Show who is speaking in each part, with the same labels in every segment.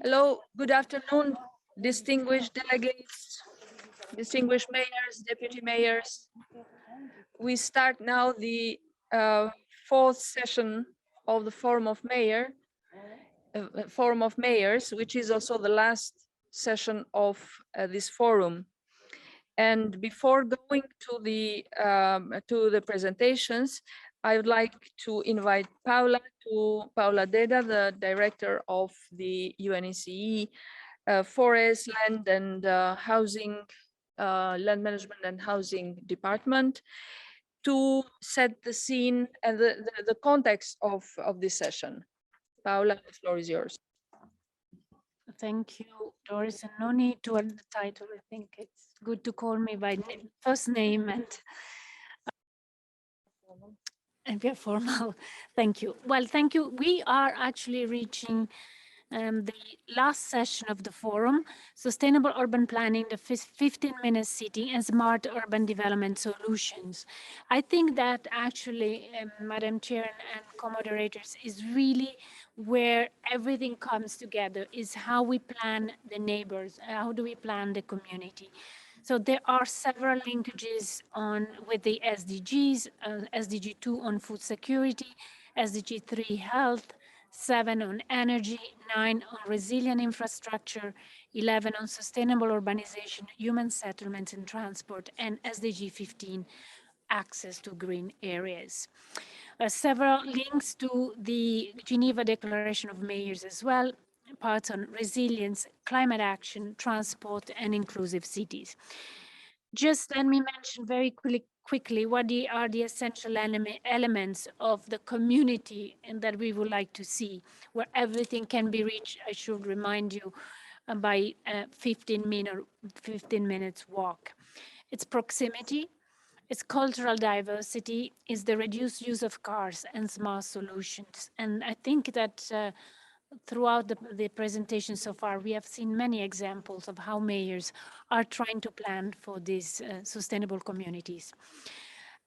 Speaker 1: Hello, good afternoon, distinguished delegates, distinguished mayors, deputy mayors. We start now the fourth session of the Forum of Mayors, which is also the last session of this forum. And before going to the presentations, I would like to invite Paula Deda, the director of the UNECE Forest, Land and Housing, Land Management and Housing Department, to set the scene and the context of this session. Paula, the floor is yours.
Speaker 2: Thank you, Doris, and no need to add the title. I think it's good to call me by first name and be formal. Thank you. Well, thank you. We are actually reaching the last session of the forum, Sustainable Urban Planning, the 15-minute city and smart urban development solutions. I think that actually, Madam Chair and co-moderators, is really where everything comes together, is how we plan the neighbors, how do we plan the community. So there are several linkages with the SDGs, SDG 2 on food security, SDG 3 health, 7 on energy, 9 on resilient infrastructure, 11 on sustainable urbanization, human settlements and transport, and SDG 15, access to green areas. Several links to the Geneva Declaration of Mayors as well, parts on resilience, climate action, transport, and inclusive cities. Just let me mention very quickly what are the essential elements of the community and that we would like to see, where everything can be reached, I should remind you, by 15 minutes walk. It's proximity, it's cultural diversity, it's the reduced use of cars and smart solutions. And I think that throughout the presentation so far, we have seen many examples of how mayors are trying to plan for these sustainable communities.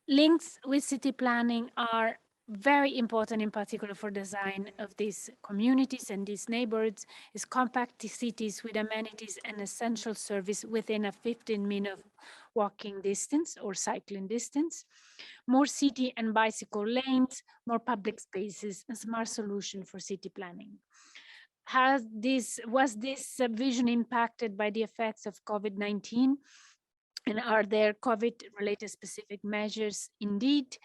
Speaker 2: Links with city planning are very important, in particular for design of these communities and these neighborhoods, is compact cities with amenities and essential service within a 15-minute walking distance or cycling distance, more city and bicycle lanes, more public spaces, and smart solution for city planning. Was this vision impacted by the effects of COVID-19? And are there COVID-related specific measures? Indeed,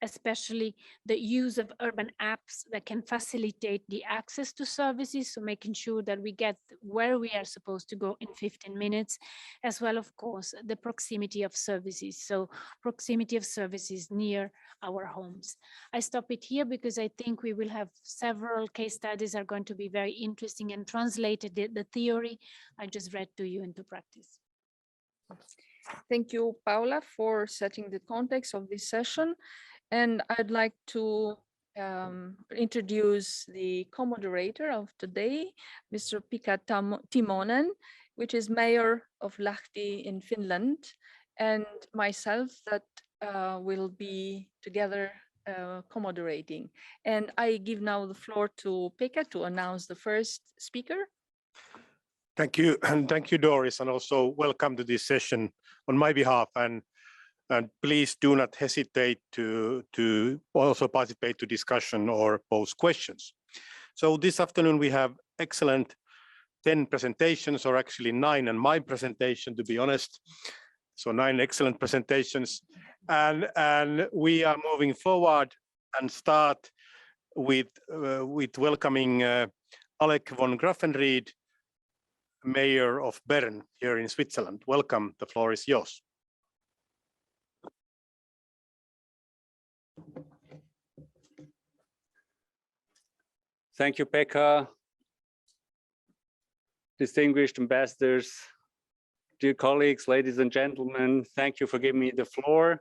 Speaker 2: especially the use of urban apps that can facilitate the access to services, so making sure that we get where we are supposed to go in 15 minutes, as well, of course, the proximity of services, so proximity of services near our homes. I stop it here because I think we will have several case studies are going to be very interesting and translated the theory I just read to you into practice.
Speaker 1: Thank you, Paula, for setting the context of this session. And I'd like to introduce the co-moderator of today, Mr. Pekka Timonen, which is mayor of Lahti in Finland, and myself that will be together co-moderating. And I give now the floor to Pekka to announce the first speaker.
Speaker 3: Thank you, and thank you, Doris, and also welcome to this session on my behalf. And please do not hesitate to also participate to discussion or pose questions. So this afternoon we have excellent 10 presentations, or actually 9, and my presentation, to be honest. So 9 excellent presentations, and we are moving forward and start with welcoming Alec von Graffenried, Mayor of Bern here in Switzerland. Welcome, the floor is yours.
Speaker 4: Thank you, Pekka. Distinguished ambassadors, dear colleagues, ladies and gentlemen, thank you for giving me the floor.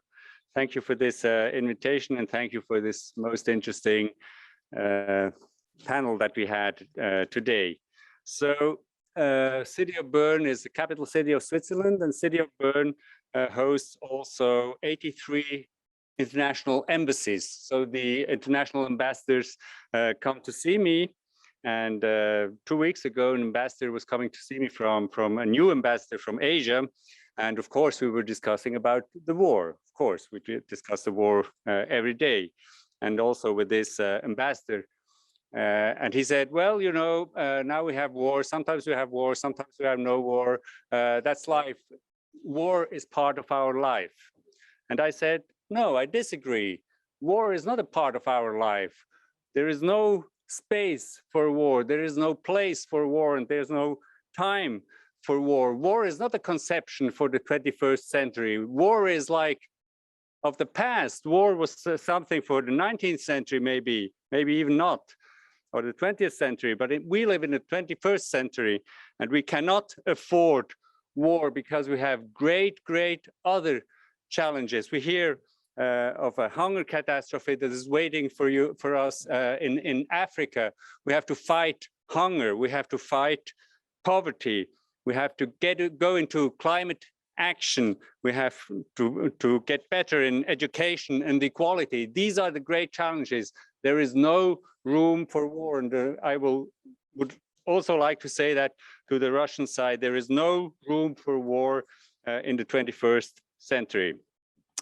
Speaker 4: Thank you for this invitation, and thank you for this most interesting panel that we had today. So, City of Bern is the capital city of Switzerland, and City of Bern hosts also 83 international embassies. So the international ambassadors come to see me, And 2 weeks ago, an ambassador was coming to see me from a new ambassador from Asia. And of course, we were discussing about the war. Of course, we discuss the war every day. And also with this ambassador. And he said, well, you know, now we have war. Sometimes we have war. Sometimes we have no war. That's life. War is part of our life. And I said, no, I disagree. War is not a part of our life. There is no space for war. There is no place for war, and there's no time for war. War is not a conception for the 21st century. War is like of the past. War was something for the 19th century, maybe even not, or the 20th century, but we live in the 21st century, and we cannot afford war because we have great other challenges. We hear of a hunger catastrophe that is waiting for us in Africa. We have to fight hunger. We have to fight poverty. We have to go into climate action. We have to get better in education and equality. These are the great challenges. There is no room for war, and I would also like to say that to the Russian side, there is no room for war in the 21st century.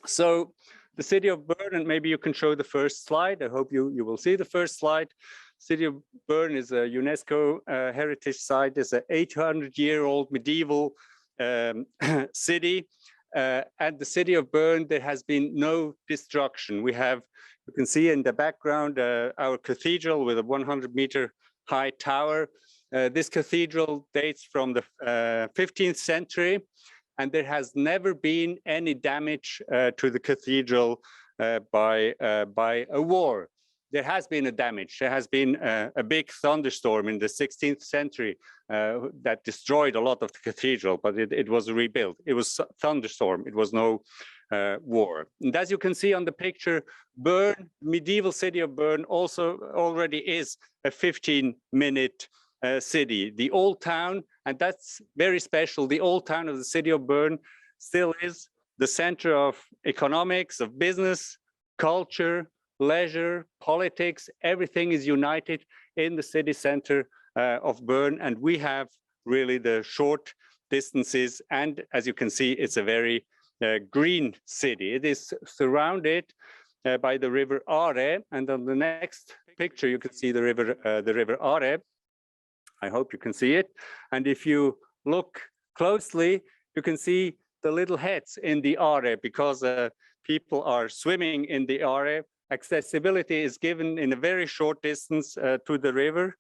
Speaker 4: So the city of Bern, and maybe you can show the first slide. I hope you will see the first slide. City of Bern is a UNESCO heritage site. It's an 800-year-old medieval city. At the city of Bern, there has been no destruction. We have, you can see in the background, our cathedral with a 100-meter high tower. This cathedral dates from the 15th century, and there has never been any damage to the cathedral by a war. There has been a damage. There has been a big thunderstorm in the 16th century that destroyed a lot of the cathedral, but it was rebuilt. It was a thunderstorm. It was no war. And as you can see on the picture, Bern, medieval city of Bern, also already is a 15-minute city. The old town, and that's very special, the old town of the city of Bern still is the center of economics, of business, culture, leisure, politics. Everything is united in the city center of Bern, and we have really the short distances, and as you can see, it's a very green city. It is surrounded by the river Aare, and on the next picture you can see the river Aare. I hope you can see it, and if you look closely, you can see the little heads in the Aare, because people are swimming in the Aare. Accessibility is given in a very short distance to the river.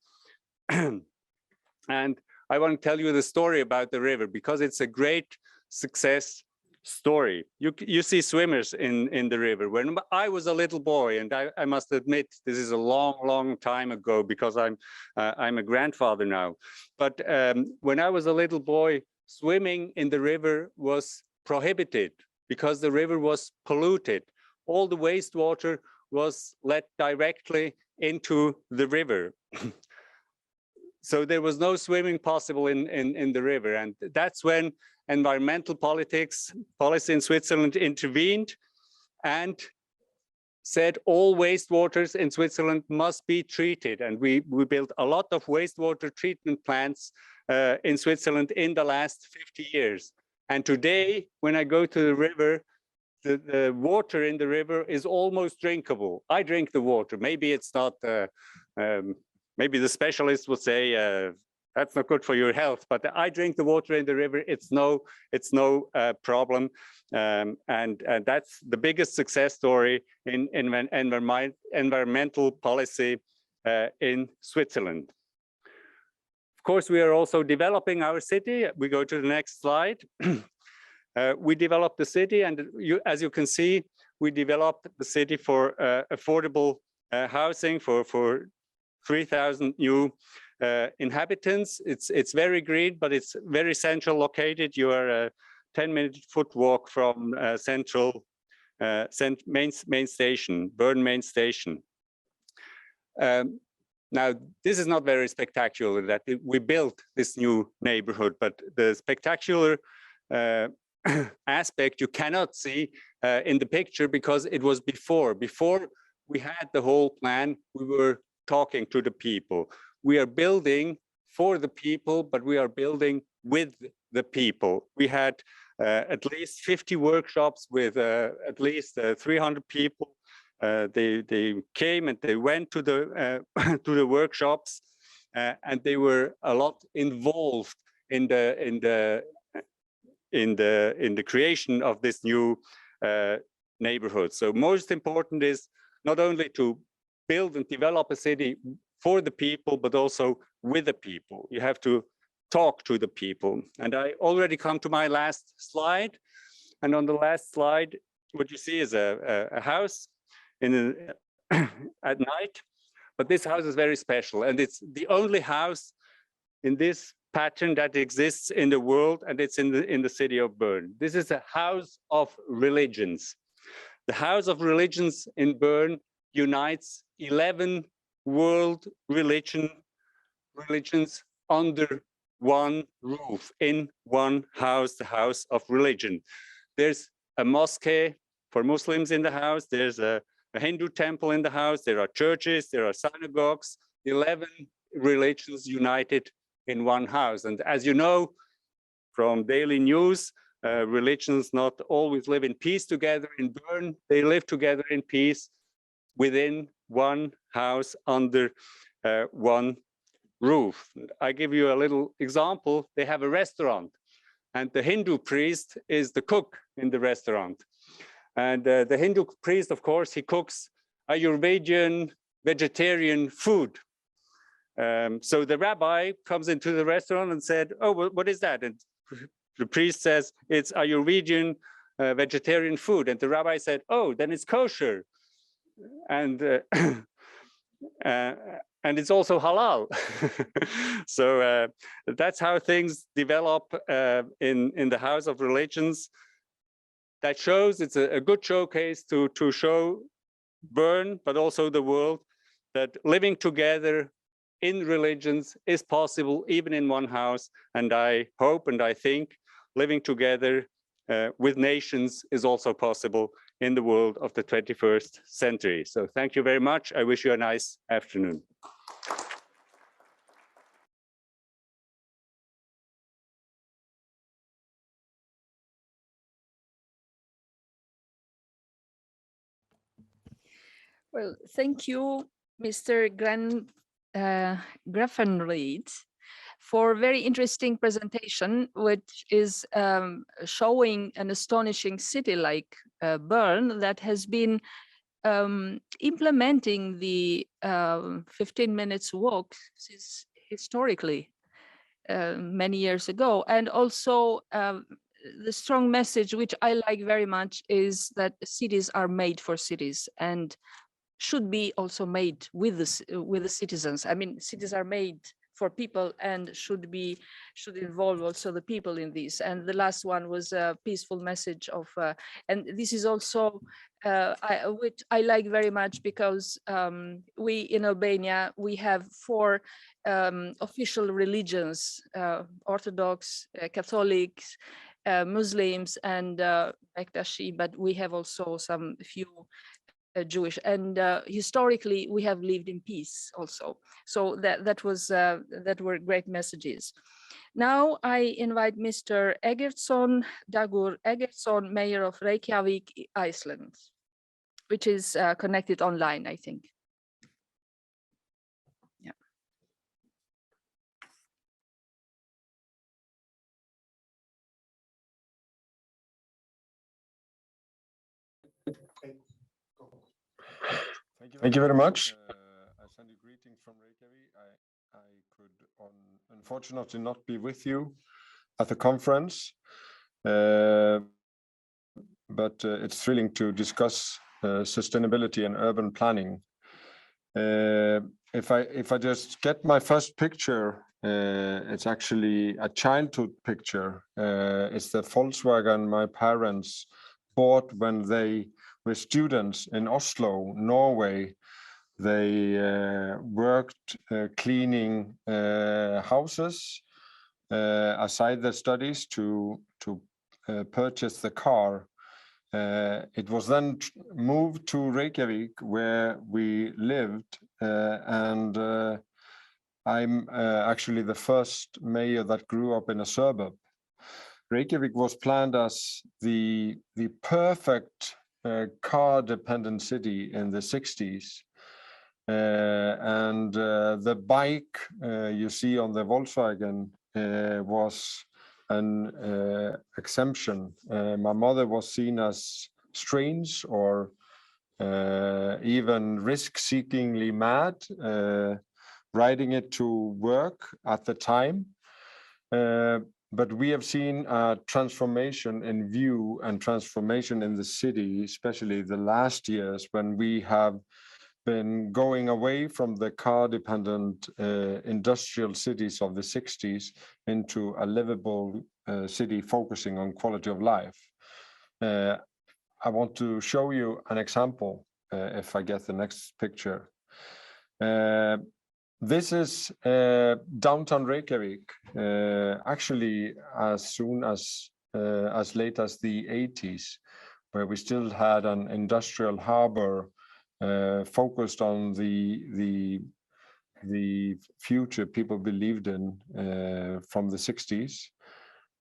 Speaker 4: And I want to tell you the story about the river because it's a great success story. You see swimmers in the river. When I was a little boy, and I must admit this is a long time ago because I'm a grandfather now. But when I was a little boy, swimming in the river was prohibited because the river was polluted. All the wastewater was let directly into the river. So there was no swimming possible in the river. And that's when environmental policy in Switzerland intervened and said all wastewaters in Switzerland must be treated. And we built a lot of wastewater treatment plants in Switzerland in the last 50 years. And today, when I go to the river, the water in the river is almost drinkable. I drink the water. Maybe it's not, maybe the specialists would say, that's not good for your health, but I drink the water in the river. It's no problem. And that's the biggest success story in environmental policy in Switzerland. Of course, we are also developing our city. We go to the next slide. We developed the city, and as you can see, we developed the city for affordable housing for 3,000 new inhabitants. It's very green, but it's very central located. You are a 10-minute foot walk from central main station, Bern main station. Now, this is not very spectacular that we built this new neighborhood, but the spectacular aspect you cannot see in the picture because it was before we had the whole plan. We were talking to the people. we are building for the people, but we are building with the people. We had at least 50 workshops with at least 300 people. They came and they went to the to the workshops, and they were a lot involved in the creation of this new neighborhood. So most important is not only to build and develop a city for the people, but also with the people. You have to talk to the people. And I already come to my last slide. And on the last slide, what you see is a house at night. But this house is very special, and it's the only house in this pattern that exists in the world, and it's in the city of Bern. This is a house of religions. The House of Religions in Bern unites 11 world religions under one roof, in one house, the House of Religion. There's a mosque for Muslims in the house, there's a Hindu temple in the house, there are churches, there are synagogues, 11 religions united in one house. And as you know from daily news, religions not always live in peace together in Bern. They live together in peace within one house under one roof. I give you a little example. They have a restaurant, and the Hindu priest is the cook in the restaurant. And the Hindu priest, of course, he cooks Ayurvedian vegetarian food. So the rabbi comes into the restaurant and said, "Oh, what is that?" And the priest says, "It's Ayurvedian vegetarian food." And the rabbi said, "Oh, then it's kosher. And and it's also halal." So that's how things develop in the House of Religions. That shows, it's a good showcase to show Bern, but also the world, that living together in religions is possible even in one house. And I hope and I think living together with nations is also possible in the world of the 21st century. So thank you very much. I wish you a nice afternoon.
Speaker 1: Well, thank you, Mr. Graffenried, for a very interesting presentation, which is showing an astonishing city like Bern that has been implementing the 15 minutes walk since historically many years ago. And also the strong message, which I like very much, is that cities are made for cities and should be also made with the citizens. I mean, cities are made for people and should involve also the people in this. And the last one was a peaceful message of, and this is also which I like very much, because we in Albania, we have 4 official religions: Orthodox, Catholics, Muslims, and Bektashi, but we have also some few Jewish, and historically we have lived in peace also. So that were great messages. Now I invite Mr. Eggertsson, Dagur Eggertsson, Mayor of Reykjavik, Iceland, which is connected online, I think. Yeah.
Speaker 5: Thank you very much. I send you greetings from Reykjavik. I could unfortunately not be with you at the conference, but it's thrilling to discuss sustainability and urban planning. If I just get my first picture, it's actually a childhood picture. It's the Volkswagen my parents bought when they were students in Oslo, Norway. They worked cleaning houses aside their studies to purchase the car. It was then moved to Reykjavik, where we lived, and I'm actually the first mayor that grew up in a suburb. Reykjavik was planned as the perfect car-dependent city in the 60s. The bike you see on the Volkswagen was an exemption. My mother was seen as strange or even risk-seekingly mad, riding it to work at the time. But we have seen a transformation in view and transformation in the city, especially the last years when we have been going away from the car-dependent industrial cities of the 60s into a livable city focusing on quality of life. I want to show you an example, if I get the next picture. This is downtown Reykjavik, actually as soon as late as the 80s, where we still had an industrial harbor focused on the future people believed in from the 60s.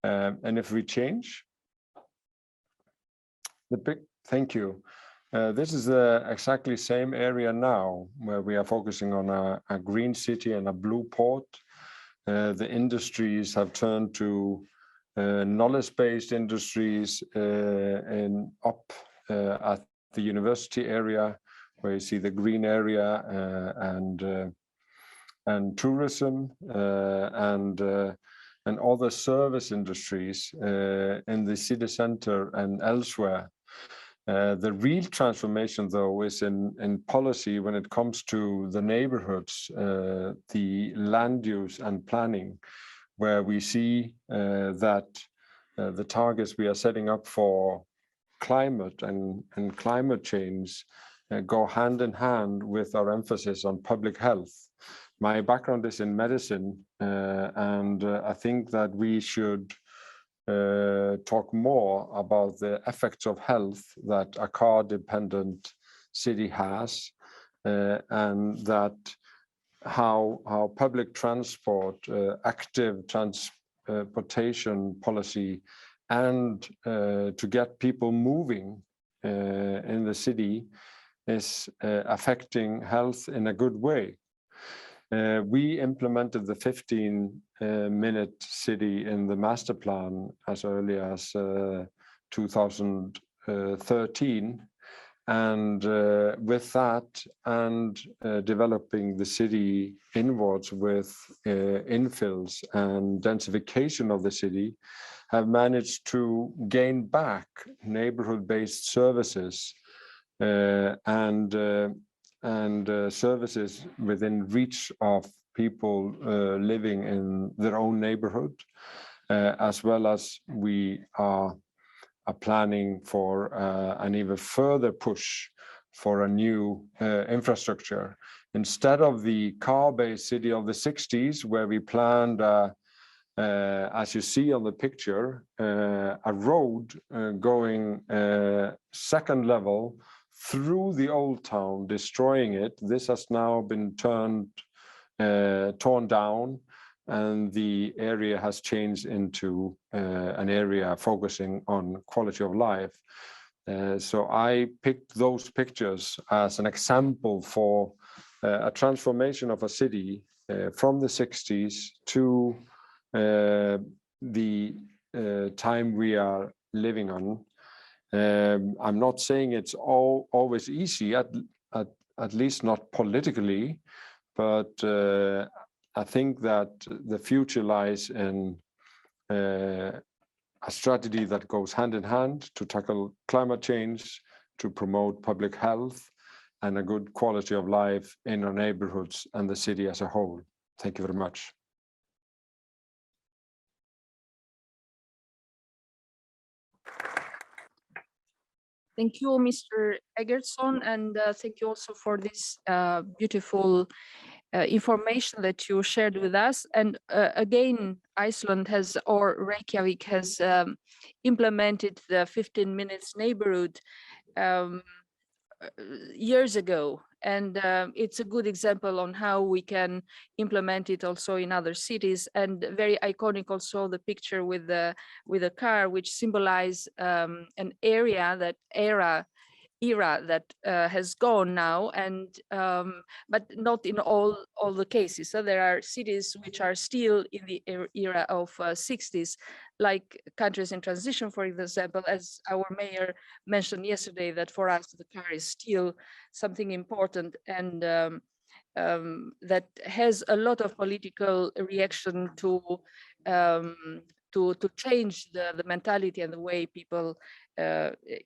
Speaker 5: And if we change thank you. This is the exactly same area now where we are focusing on a green city and a blue port. The industries have turned to knowledge-based industries up at the university area, where you see the green area and tourism and other service industries in the city center and elsewhere. The real transformation, though, is in policy when it comes to the neighborhoods, the land use and planning, where we see that the targets we are setting up for climate and climate change go hand in hand with our emphasis on public health. My background is in medicine, and I think that we should talk more about the effects of health that a car-dependent city has, and that how public transport, active transportation policy, and to get people moving in the city is affecting health in a good way. We implemented the 15-minute city in the master plan as early as 2013. And with that and developing the city inwards with infills and densification of the city, have managed to gain back neighborhood-based services and services within reach of people living in their own neighborhood, as well as we are planning for an even further push for a new infrastructure. Instead of the car-based city of the 60s, where we planned, as you see on the picture, a road going second level through the old town, destroying it. This has now been torn down, and the area has changed into an area focusing on quality of life. So I picked those pictures as an example for a transformation of a city from the 60s to the time we are living on. I'm not saying it's always easy, at least not politically, but I think that the future lies in a strategy that goes hand in hand to tackle climate change, to promote public health, and a good quality of life in our neighborhoods and the city as a whole. Thank you very much.
Speaker 1: Thank you, Mr. Egertsson, and thank you also for this beautiful information that you shared with us. And again, Iceland has, or Reykjavik has implemented the 15 minutes neighborhood years ago. And it's a good example on how we can implement it also in other cities. And very iconic also the picture with a car, which symbolize an area that era that has gone now, and but not in all the cases. So there are cities which are still in the era of 60s, like countries in transition, for example, as our mayor mentioned yesterday, that for us the car is still something important, and that has a lot of political reaction to change the mentality and the way people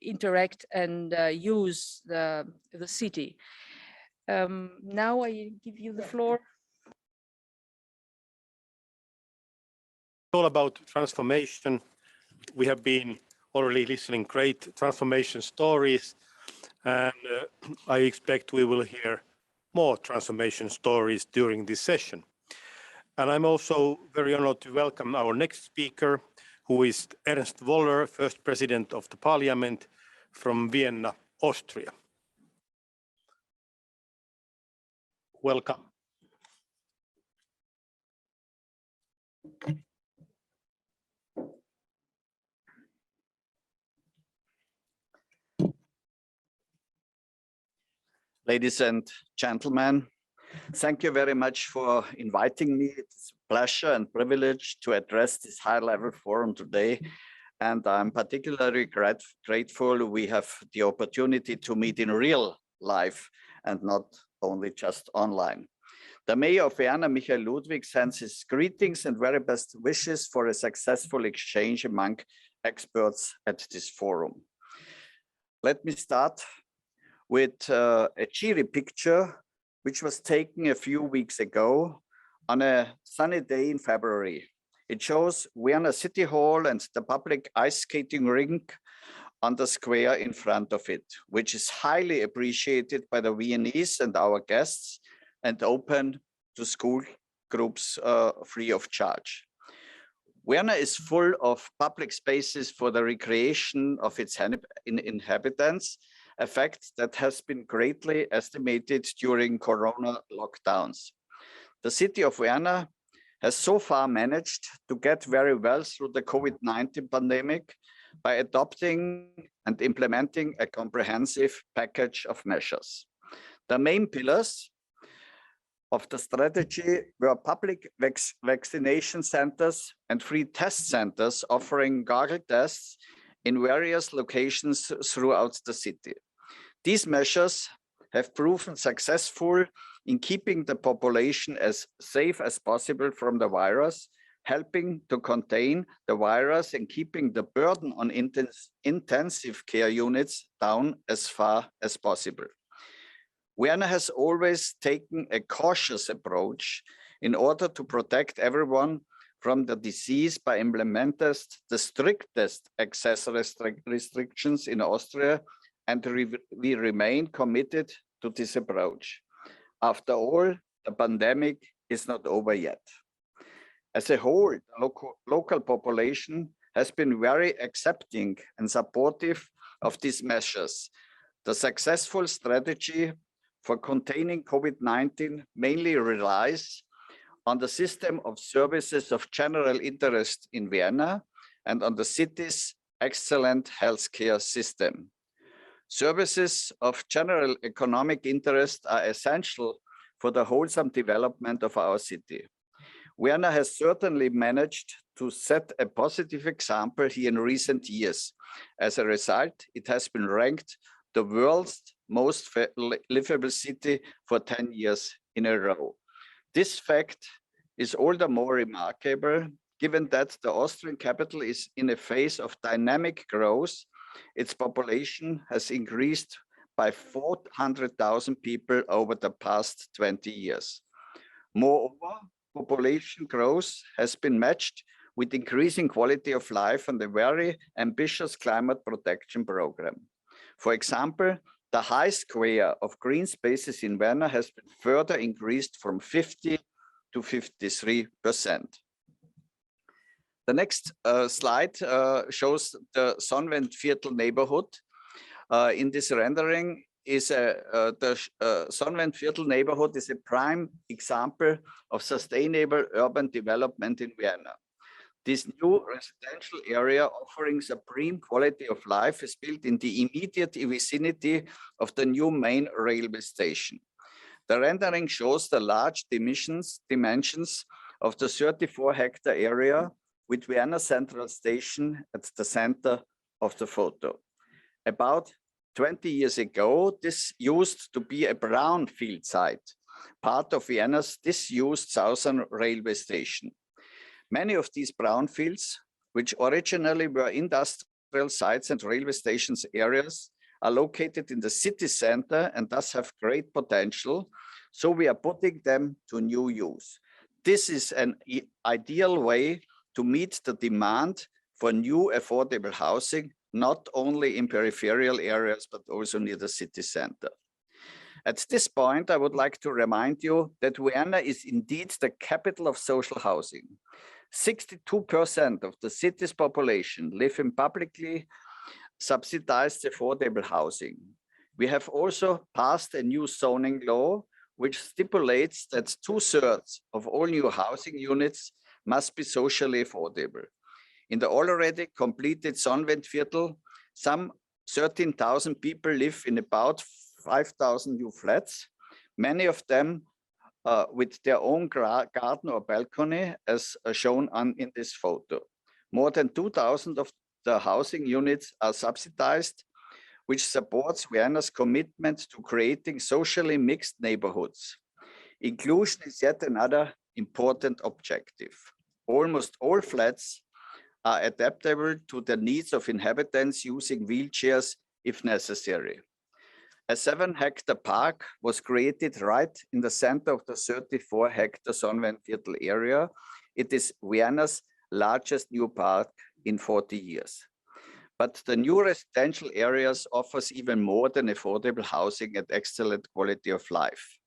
Speaker 1: interact and use the city. Now I give you the floor.
Speaker 3: All about transformation. We have been already listening great transformation stories, and I expect we will hear more transformation stories during this session. And I'm also very honored to welcome our next speaker, who is Ernst Woller, first president of the parliament from Vienna, Austria. Welcome.
Speaker 6: Ladies and gentlemen, thank you very much for inviting me. It's a pleasure and privilege to address this high-level forum today. And I'm particularly grateful we have the opportunity to meet in real life and not only just online. The Mayor of Vienna, Michael Ludwig, sends his greetings and very best wishes for a successful exchange among experts at this forum. Let me start with a cheery picture, which was taken a few weeks ago on a sunny day in February. It shows Vienna City Hall and the public ice skating rink on the square in front of it, which is highly appreciated by the Viennese and our guests and open to school groups free of charge. Vienna is full of public spaces for the recreation of its inhabitants, a fact that has been greatly estimated during Corona lockdowns. The city of Vienna has so far managed to get very well through the COVID-19 pandemic by adopting and implementing a comprehensive package of measures. The main pillars of the strategy were public vaccination centers and free test centers offering goggle tests in various locations throughout the city. These measures have proven successful in keeping the population as safe as possible from the virus, helping to contain the virus and keeping the burden on intensive care units down as far as possible. Vienna has always taken a cautious approach in order to protect everyone from the disease by implementing the strictest access restrictions in Austria, and we remain committed to this approach. After all, the pandemic is not over yet. As a whole, the local population has been very accepting and supportive of these measures. The successful strategy for containing COVID-19 mainly relies on the system of services of general interest in Vienna and on the city's excellent healthcare system. Services of general economic interest are essential for the wholesome development of our city. Vienna has certainly managed to set a positive example here in recent years. As a result, it has been ranked the world's most livable city for 10 years in a row. This fact is all the more remarkable given that the Austrian capital is in a phase of dynamic growth. Its population has increased by 400,000 people over the past 20 years. Moreover, population growth has been matched with increasing quality of life and a very ambitious climate protection program. For example, the high square of green spaces in Vienna has been further increased from 50 to 53%. The next slide shows the Sonnenwendviertel neighborhood. In this rendering, is the Sonnenwendviertel neighborhood is a prime example of sustainable urban development in Vienna. This new residential area offering supreme quality of life is built in the immediate vicinity of the new main railway station. The rendering shows the large dimensions of the 34-hectare area with Vienna Central Station at the center of the photo. About 20 years ago, this used to be a brownfield site, part of Vienna's disused southern railway station. Many of these brownfields, which originally were industrial sites and railway stations areas, are located in the city center and thus have great potential. So we are putting them to new use. This is an ideal way to meet the demand for new affordable housing, not only in peripheral areas, but also near the city center. At this point, I would like to remind you that Vienna is indeed the capital of social housing. 62% of the city's population live in publicly subsidized affordable housing. We have also passed a new zoning law, which stipulates that 2/3 of all new housing units must be socially affordable. In the already completed Sonnenwendviertel, some 13,000 people live in about 5,000 new flats, many of them with their own garden or balcony, as shown in this photo. More than 2,000 of the housing units are subsidized, which supports Vienna's commitment to creating socially mixed neighborhoods. Inclusion is yet another important objective. Almost all flats are adaptable to the needs of inhabitants using wheelchairs if necessary. A 7-hectare park was created right in the center of the 34-hectare Sonnenwendviertel area. It is Vienna's largest new park in 40 years. But the new residential areas offers even more than affordable housing and excellent quality of life.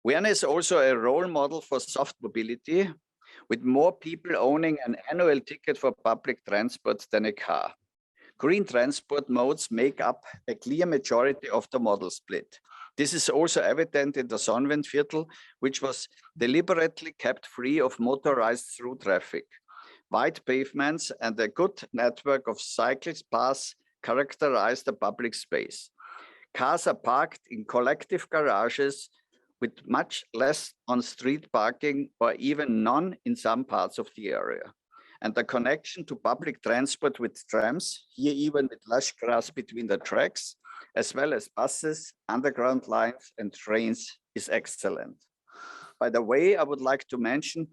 Speaker 6: Vienna is also a role model for soft mobility, with more people owning an annual ticket for public transport than a car. Green transport modes make up a clear majority of the model split. This is also evident in the Sonnenwendviertel, which was deliberately kept free of motorized through traffic. Wide pavements and a good network of cyclist paths characterize the public space. Cars are parked in collective garages with much less on-street parking or even none in some parts of the area. And the connection to public transport with trams, here even with lush grass between the tracks, as well as buses, underground lines and trains is excellent. By the way, I would like to mention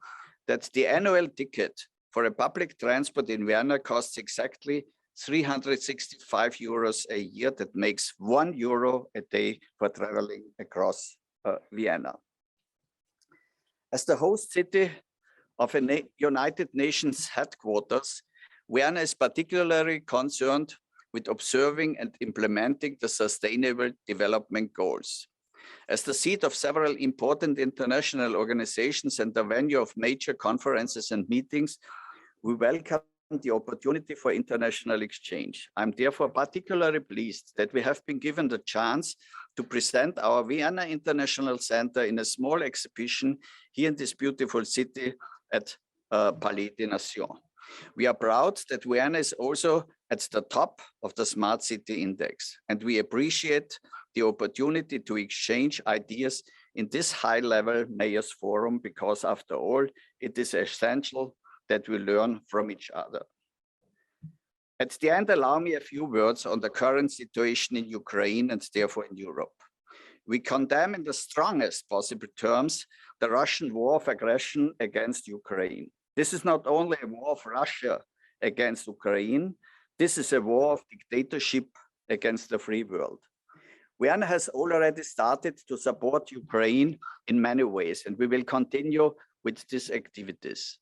Speaker 6: that the annual ticket for a public transport in Vienna costs exactly 365 euros a year. That makes €1 a day for traveling across Vienna. As the host city of a United Nations headquarters, Vienna is particularly concerned with observing and implementing the Sustainable Development Goals. As the seat of several important international organizations and the venue of major conferences and meetings, we welcome the opportunity for international exchange. I'm therefore particularly pleased that we have been given the chance to present our Vienna International Center in a small exhibition here in this beautiful city at Palais des Nations. We are proud that Vienna is also at the top of the Smart City Index, and we appreciate the opportunity to exchange ideas in this high-level Mayors Forum, because after all, it is essential that we learn from each other. At the end, allow me a few words on the current situation in Ukraine and therefore in Europe. We condemn in the strongest possible terms the Russian war of aggression against Ukraine. This is not only a war of Russia against Ukraine, this is a war of dictatorship against the free world. Vienna has already started to support Ukraine in many ways, and we will continue with these activities.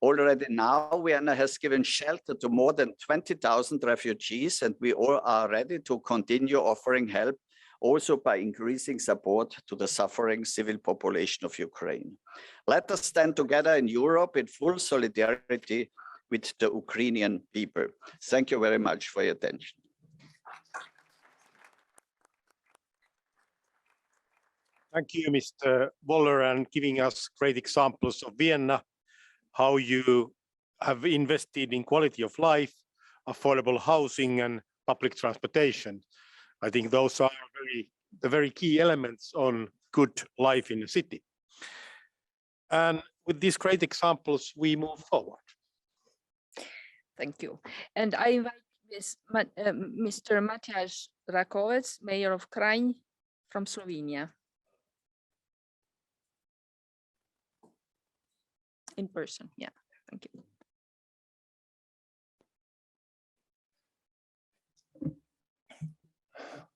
Speaker 6: Already now, Vienna has given shelter to more than 20,000 refugees, and we all are ready to continue offering help, also by increasing support to the suffering civil population of Ukraine. Let us stand together in Europe in full solidarity with the Ukrainian people. Thank you very much for your attention.
Speaker 3: Thank you, Mr. Woller, and giving us great examples of Vienna, how you have invested in quality of life, affordable housing, and public transportation. I think those are the very key elements on good life in a city. And with these great examples, we move forward.
Speaker 1: Thank you. And I invite Mr. Matjaž Rakovec, Mayor of Kranj from Slovenia. In person, yeah, thank you.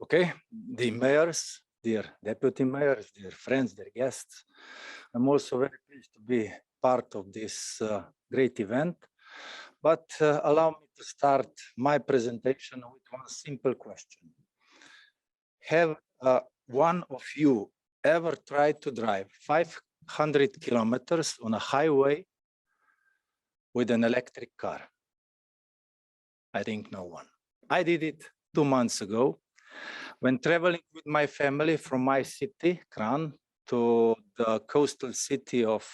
Speaker 7: Okay, the mayors, dear deputy mayors, dear friends, dear guests, I'm also very pleased to be part of this great event. But allow me to start my presentation with one simple question. Have one of you ever tried to drive 500 kilometers on a highway with an electric car? I think no one. I did it 2 months ago when traveling with my family from my city, Kranj, to the coastal city of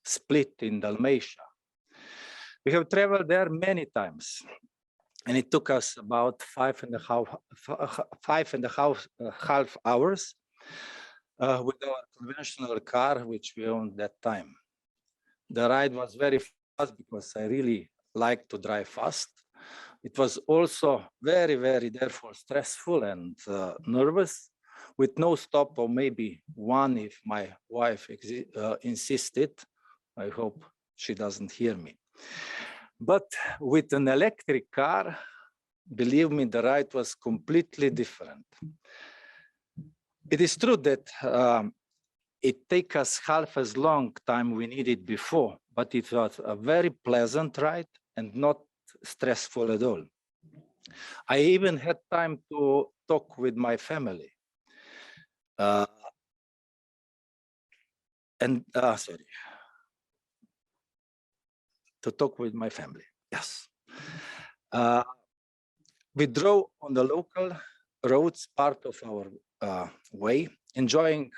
Speaker 7: Split in Dalmatia. We have traveled there many times, and it took us about five and a half hours with our conventional car, which we owned that time. The ride was very fast because I really like to drive fast. It was also very, very therefore stressful and nervous, with no stop, or maybe one if my wife insisted. I hope she doesn't hear me. But with an electric car, believe me, the ride was completely different. It is true that it takes us half as long time we needed before, but it was a very pleasant ride and not stressful at all. I even had time to talk with my family. To talk with my family, yes. We drove on the local roads, part of our way, enjoying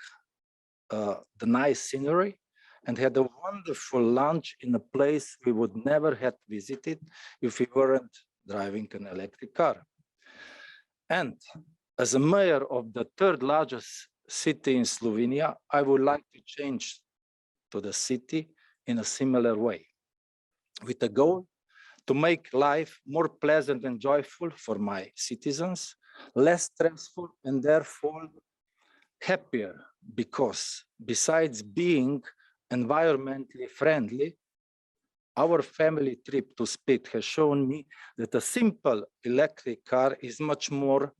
Speaker 7: the nice scenery, and had a wonderful lunch in a place we would never have visited if we weren't driving an electric car. And as a mayor of the third largest city in Slovenia, I would like to change to the city in a similar way, with the goal to make life more pleasant and joyful for my citizens, less stressful, and therefore happier, because besides being environmentally friendly, our family trip to Split has shown me that a simple electric car is much more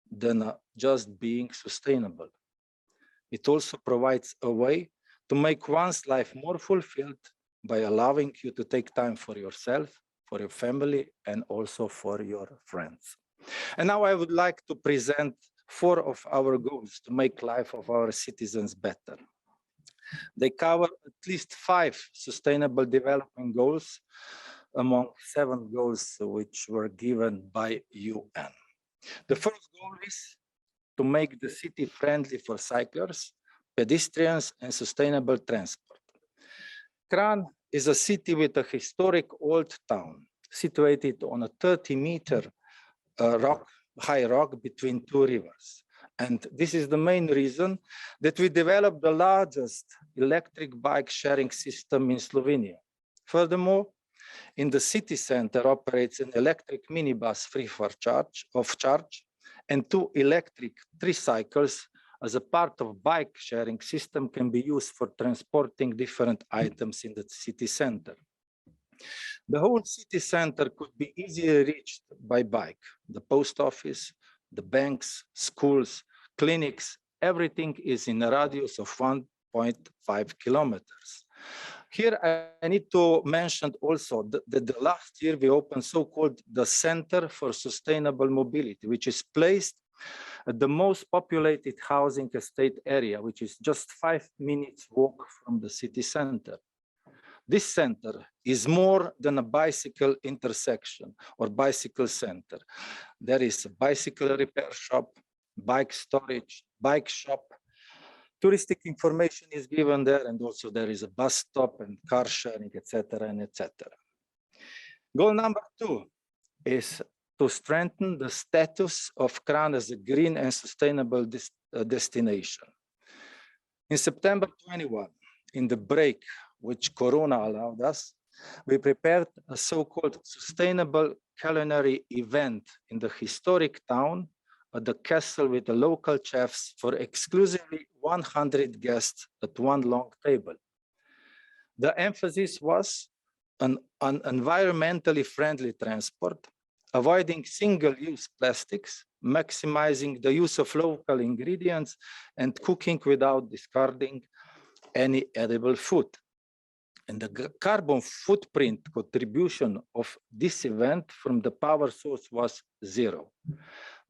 Speaker 7: than just being sustainable. It also provides a way to make one's life more fulfilled by allowing you to take time for yourself, for your family, and also for your friends. And now I would like to present 4 of our goals to make life of our citizens better. They cover at least 5 sustainable development goals among 7 goals which were given by UN. The first goal is to make the city friendly for cyclers, pedestrians, and sustainable transport. Kranj is a city with a historic old town situated on a 30-meter high rock between 2 rivers. And this is the main reason that we developed the largest electric bike sharing system in Slovenia. Furthermore, in the city center operates an electric minibus free of charge, and 2 electric tricycles as a part of bike sharing system can be used for transporting different items in the city center. The whole city center could be easily reached by bike. The post office, the banks, schools, clinics, everything is in a radius of 1.5 kilometers. Here I need to mention also that the last year we opened so-called the Center for Sustainable Mobility, which is placed at the most populated housing estate area, which is just 5 minutes walk from the city center. This center is more than a bicycle intersection or bicycle center. There is a bicycle repair shop, bike storage, bike shop, Touristic information is given there, and also there is a bus stop and car sharing, etc. and etc. Goal number 2 is to strengthen the status of Kran as a green and sustainable destination. In September 21, in the break which Corona allowed us, we prepared a so-called sustainable culinary event in the historic town at the castle with the local chefs for exclusively 100 guests at one long table. The emphasis was on environmentally friendly transport, avoiding single-use plastics, maximizing the use of local ingredients, and cooking without discarding any edible food. And the carbon footprint contribution of this event from the power source was 0.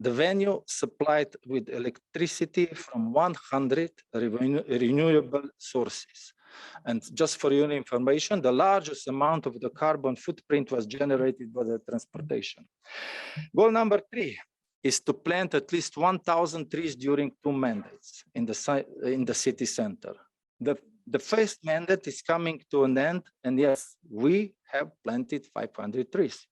Speaker 7: The venue supplied with electricity from 100 renewable sources. And just for your information, the largest amount of the carbon footprint was generated by the transportation. Goal number 3 is to plant at least 1,000 trees during 2 mandates in the city center. The first mandate is coming to an end, and yes, we have planted 500 trees.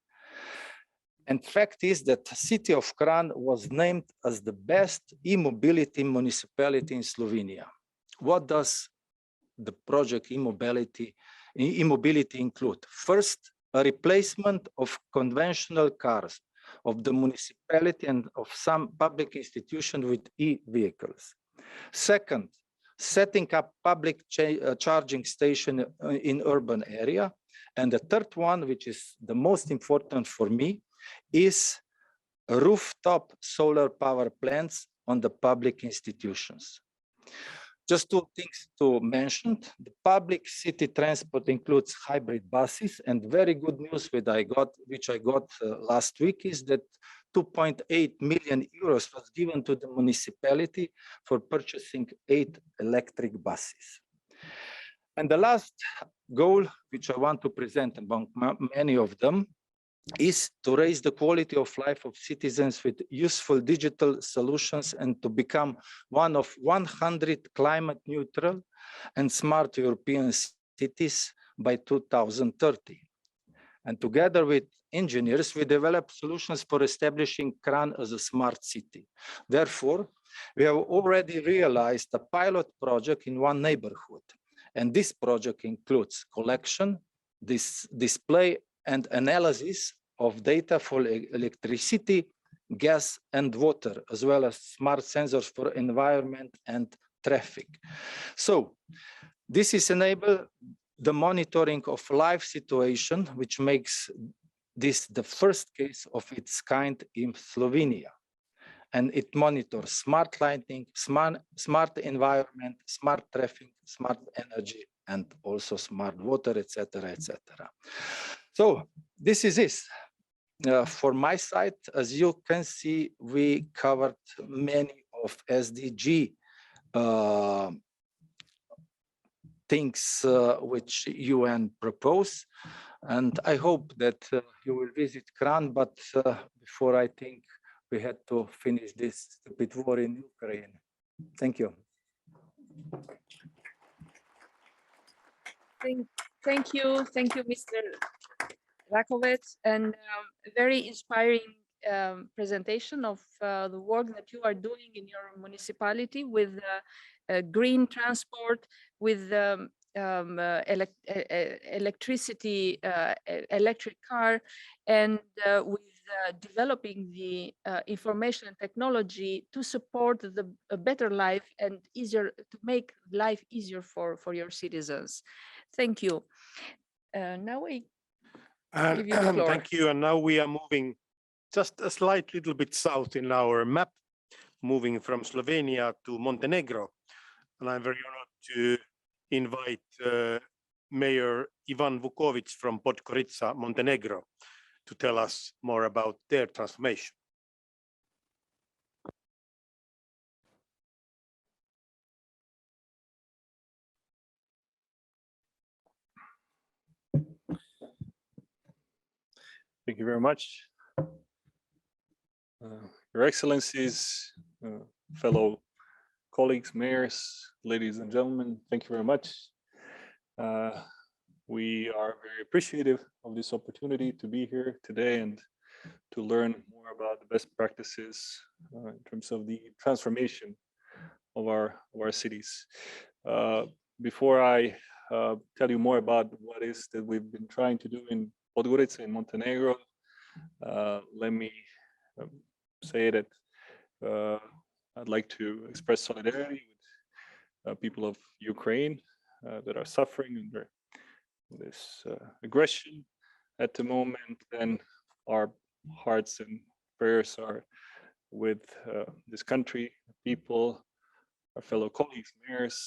Speaker 7: And fact is that the city of Kran was named as the best e-mobility municipality in Slovenia. What does the project e-mobility include? First, a replacement of conventional cars of the municipality and of some public institutions with e-vehicles. Second, setting up public charging station in urban area. And the third one, which is the most important for me, is rooftop solar power plants on the public institutions. Just 2 things to mention. The public city transport includes hybrid buses, and very good news which I got last week is that 2.8 million euros was given to the municipality for purchasing 8 electric buses. And the last goal, which I want to present among many of them, is to raise the quality of life of citizens with useful digital solutions and to become one of 100 climate neutral and smart European cities by 2030. And together with engineers, we develop solutions for establishing Kran as a smart city. Therefore, we have already realized a pilot project in one neighborhood. And this project includes collection, display, and analysis of data for electricity, gas, and water, as well as smart sensors for environment and traffic. So this is enable the monitoring of live situation, which makes this the first case of its kind in Slovenia. And it monitors smart lighting, smart environment, smart traffic, smart energy, and also smart water, etc., etc. So this is it. For my side, as you can see, we covered many of SDG things which UN propose, and I hope that you will visit Kran, but before I think we had to finish this stupid war in Ukraine. Thank you.
Speaker 1: Thank you, Mr. Rakovec, and a very inspiring presentation of the work that you are doing in your municipality with green transport, with electricity, electric car, and with developing the information and technology to support a better life and to make life easier for your citizens. Thank you. Now I give you the floor.
Speaker 3: Thank you. And now we are moving just a slight little bit south in our map, moving from Slovenia to Montenegro. And I'm very honored to invite Mayor Ivan Vukovic from Podgorica, Montenegro, to tell us more about their transformation.
Speaker 8: Thank you very much. Your Excellencies, fellow colleagues, mayors, ladies and gentlemen, thank you very much. We are very appreciative of this opportunity to be here today and to learn more about the best practices in terms of the transformation of our cities. Before I tell you more about what is that we've been trying to do in Podgorica in Montenegro, let me say that I'd like to express solidarity with people of Ukraine that are suffering under this aggression at the moment, and our hearts and prayers are with this country, people, our fellow colleagues, mayors,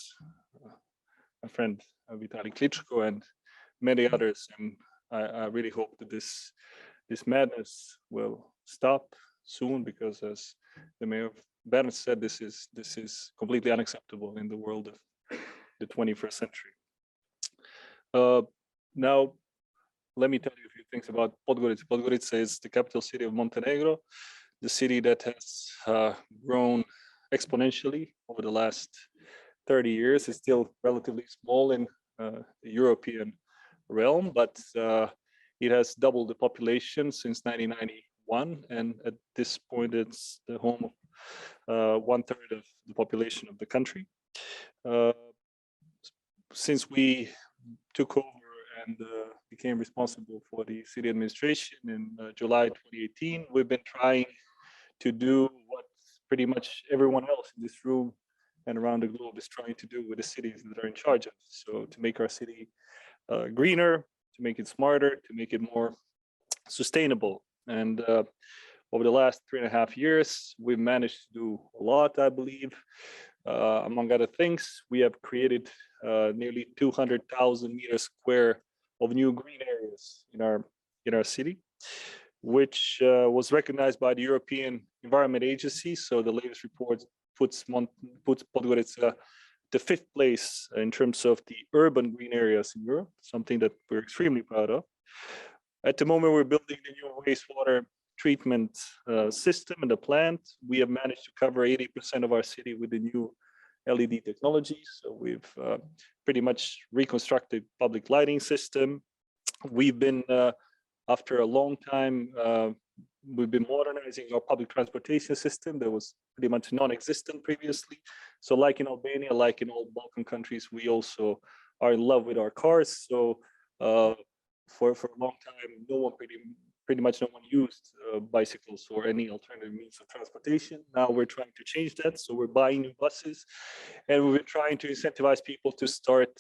Speaker 8: my friend Vitaly Klitschko, and many others. And I really hope that this madness will stop soon, because as the mayor of Bern said, this is completely unacceptable in the world of the 21st century. Now, let me tell you a few things about Podgorica. Podgorica is the capital city of Montenegro, the city that has grown exponentially over the last 30 years. It's still relatively small in the European realm, but it has doubled the population since 1991, and at this point it's the home of 1/3 of the population of the country. Since we took over and became responsible for the city administration in July 2018, we've been trying to do what pretty much everyone else in this room and around the globe is trying to do with the cities that are in charge of. So to make our city greener, to make it smarter, to make it more sustainable. And over the last 3.5 years, we've managed to do a lot, I believe. Among other things, we have created nearly 200,000 meters square of new green areas in our city, which was recognized by the European Environment Agency. So the latest report puts Podgorica the 5th place in terms of the urban green areas in Europe, something that we're extremely proud of. At the moment, we're building the new wastewater treatment system and the plant. We have managed to cover 80% of our city with the new LED technology. So we've pretty much reconstructed public lighting system. We've been, after a long time, we've been modernizing our public transportation system that was pretty much non-existent previously. So like in Albania, like in all Balkan countries, we also are in love with our cars. So for a long time, pretty much no one used bicycles or any alternative means of transportation. Now we're trying to change that. So we're buying new buses, and we're trying to incentivize people to start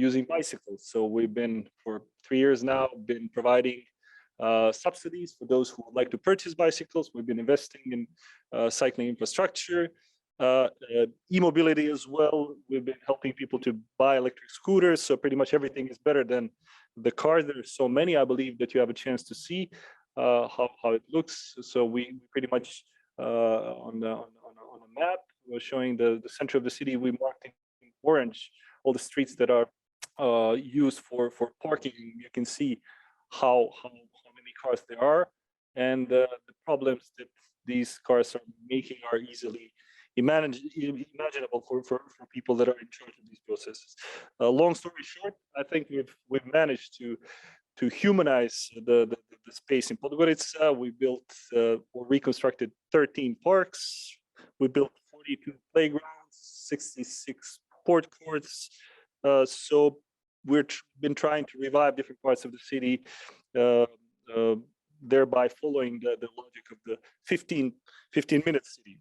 Speaker 8: using bicycles. So we've been, for 3 years now, been providing subsidies for those who would like to purchase bicycles. We've been investing in cycling infrastructure, e-mobility as well. We've been helping people to buy electric scooters. So pretty much everything is better than the cars. There are so many, I believe, that you have a chance to see how it looks. So we pretty much on a map, we're showing the center of the city. We marked in orange all the streets that are used for parking. You can see how many cars there are, and the problems that these cars are making are easily imaginable for people that are in charge of these processes. Long story short, I think we've managed to humanize the space in Podgorica. We built or reconstructed 13 parks. We built 42 playgrounds, 66 sport courts. So we've been trying to revive different parts of the city, thereby following the logic of the 15-minute city.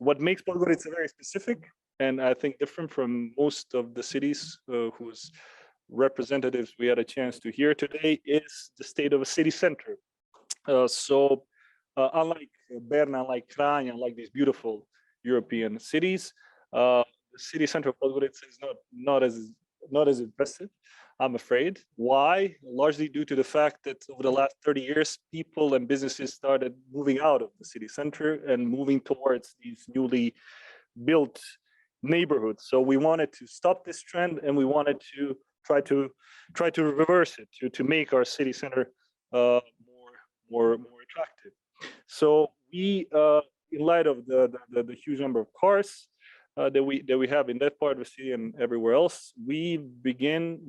Speaker 8: What makes Podgorica very specific, and I think different from most of the cities whose representatives we had a chance to hear today, is the state of a city center. So unlike Bern, unlike Kranj, unlike these beautiful European cities, the city center of Podgorica is not as impressive, I'm afraid. Why? Largely due to the fact that over the last 30 years, people and businesses started moving out of the city center and moving towards these newly built neighborhoods. So we wanted to stop this trend, and we wanted to try to reverse it, to make our city center more attractive. So we, in light of the huge number of cars, that we have in that part of the city and everywhere else, we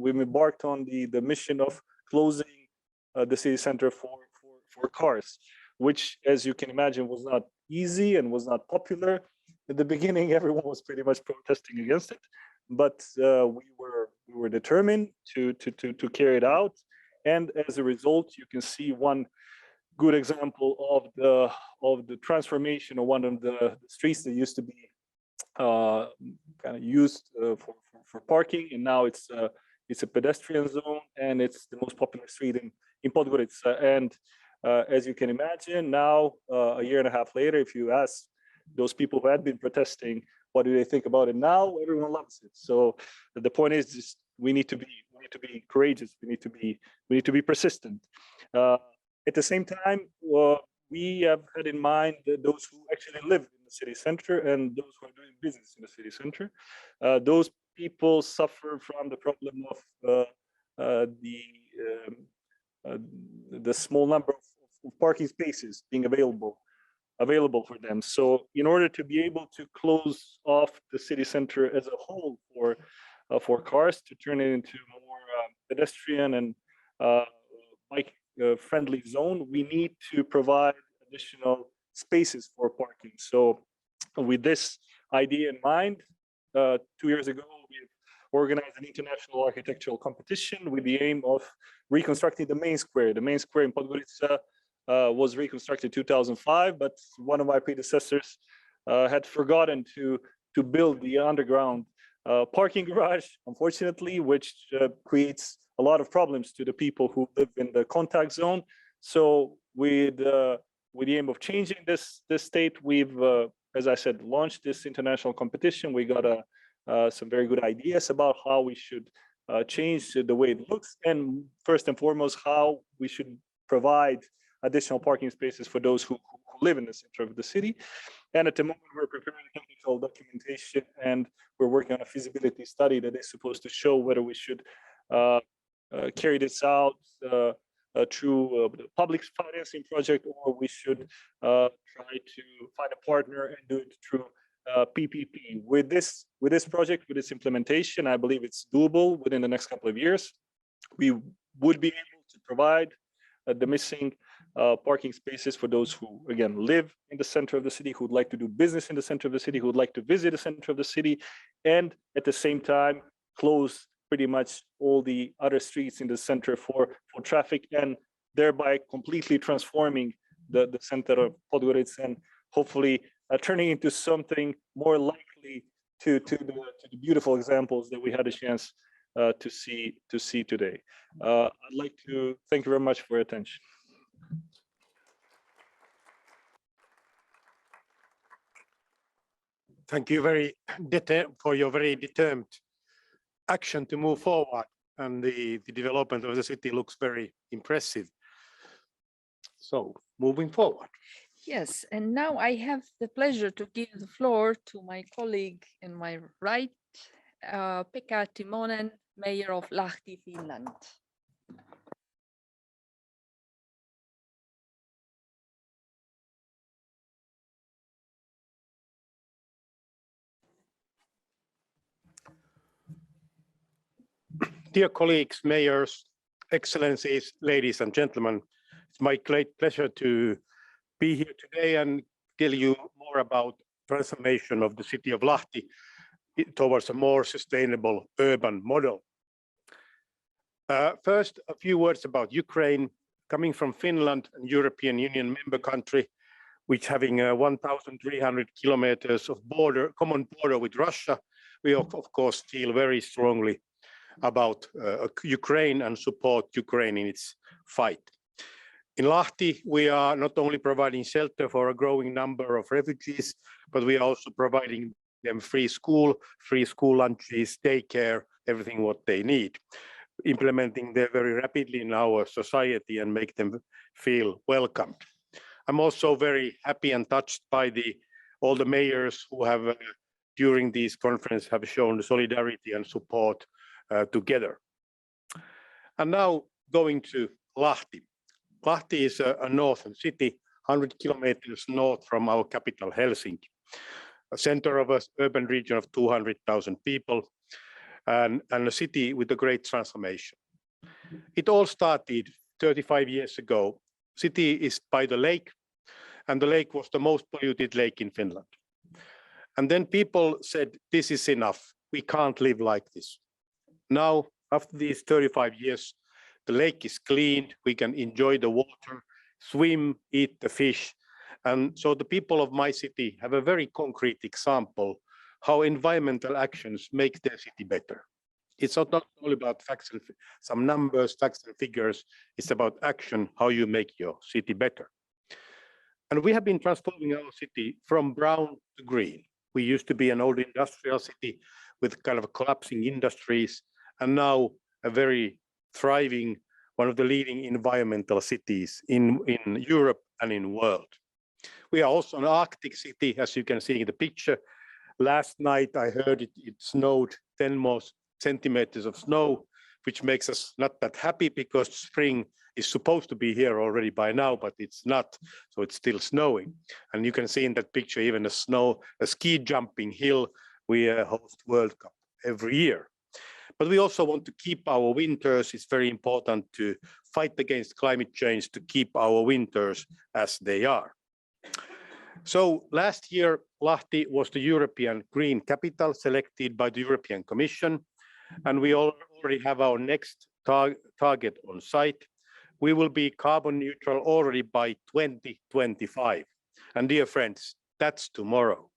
Speaker 8: embarked on the mission of closing the city center for cars, which, as you can imagine, was not easy and was not popular. At the beginning, everyone was pretty much protesting against it, but we were determined to carry it out. And as a result, you can see one good example of the transformation of one of the streets that used to be kind of used for parking, and now it's a pedestrian zone, and it's the most popular street in Podgorica. And as you can imagine, now a year and a half later, if you ask those people who had been protesting, what do they think about it now? Everyone loves it. So the point is, just we need to be courageous. We need to be persistent. At the same time, we have had in mind those who actually live in the city center and those who are doing business in the city center. Those people suffer from the problem of the small number of parking spaces being available for them. So in order to be able to close off the city center as a whole for cars, to turn it into a more pedestrian and bike friendly zone, we need to provide additional spaces for parking. So with this idea in mind, 2 years ago, we organized an international architectural competition with the aim of reconstructing the main square. The main square in Podgorica was reconstructed in 2005, but one of my predecessors had forgotten to build the underground parking garage, unfortunately, which creates a lot of problems to the people who live in the contact zone. So with the aim of changing this state, we've, as I said, launched this international competition. We got some very good ideas about how we should change the way it looks, and first and foremost, how we should provide additional parking spaces for those who live in the center of the city. And at the moment, we're preparing technical documentation, and we're working on a feasibility study that is supposed to show whether we should carry this out through the public financing project, or we should try to find a partner and do it through PPP. With this project, with this implementation, I believe it's doable within the next couple of years. We would be able to provide the missing parking spaces for those who, again, live in the center of the city, who would like to do business in the center of the city, who would like to visit the center of the city, and at the same time close pretty much all the other streets in the center for traffic, and thereby completely transforming the center of Podgorica and hopefully turning into something more likely to the beautiful examples that we had a chance to see today. I'd like to thank you very much for your attention.
Speaker 3: Thank you for your very determined action to move forward, and the development of the city looks very impressive. So moving forward.
Speaker 1: Yes, and now I have the pleasure to give the floor to my colleague in my right, Pekka Timonen, Mayor of Lahti, Finland.
Speaker 3: Dear colleagues, mayors, excellencies, ladies and gentlemen, it's my great pleasure to be here today and tell you more about transformation of the city of Lahti towards a more sustainable urban model. First, a few words about Ukraine. Coming from Finland, a European Union member country, which having 1,300 kilometers of common border with Russia, we of course feel very strongly about Ukraine and support Ukraine in its fight. In Lahti, we are not only providing shelter for a growing number of refugees, but we are also providing them free school lunches, daycare, everything what they need, implementing them very rapidly in our society and make them feel welcomed. I'm also very happy and touched by all the mayors who have, during this conference, have shown solidarity and support together. And now going to Lahti. Lahti is a northern city, 100 kilometers north from our capital, Helsinki. a center of an urban region of 200,000 people, and a city with a great transformation. It all started 35 years ago. City is by the lake, and the lake was the most polluted lake in Finland. And then people said, this is enough. We can't live like this. Now, after these 35 years, the lake is cleaned. We can enjoy the water, swim, eat the fish. And so the people of my city have a very concrete example how environmental actions make their city better. It's not only about facts and some numbers, facts and figures. It's about action, how you make your city better. And we have been transforming our city from brown to green. We used to be an old industrial city with kind of collapsing industries, and now a very thriving, one of the leading environmental cities in Europe and in the world. We are also an Arctic city, as you can see in the picture. Last night I heard it snowed 10 more centimeters of snow, which makes us not that happy because spring is supposed to be here already by now, but it's not, so it's still snowing. And you can see in that picture even a ski jumping hill. We host World Cup every year. But we also want to keep our winters. It's very important to fight against climate change, to keep our winters as they are. So last year, Lahti was the European Green Capital selected by the European Commission, and we already have our next target on site. We will be carbon neutral already by 2025. And dear friends, that's tomorrow.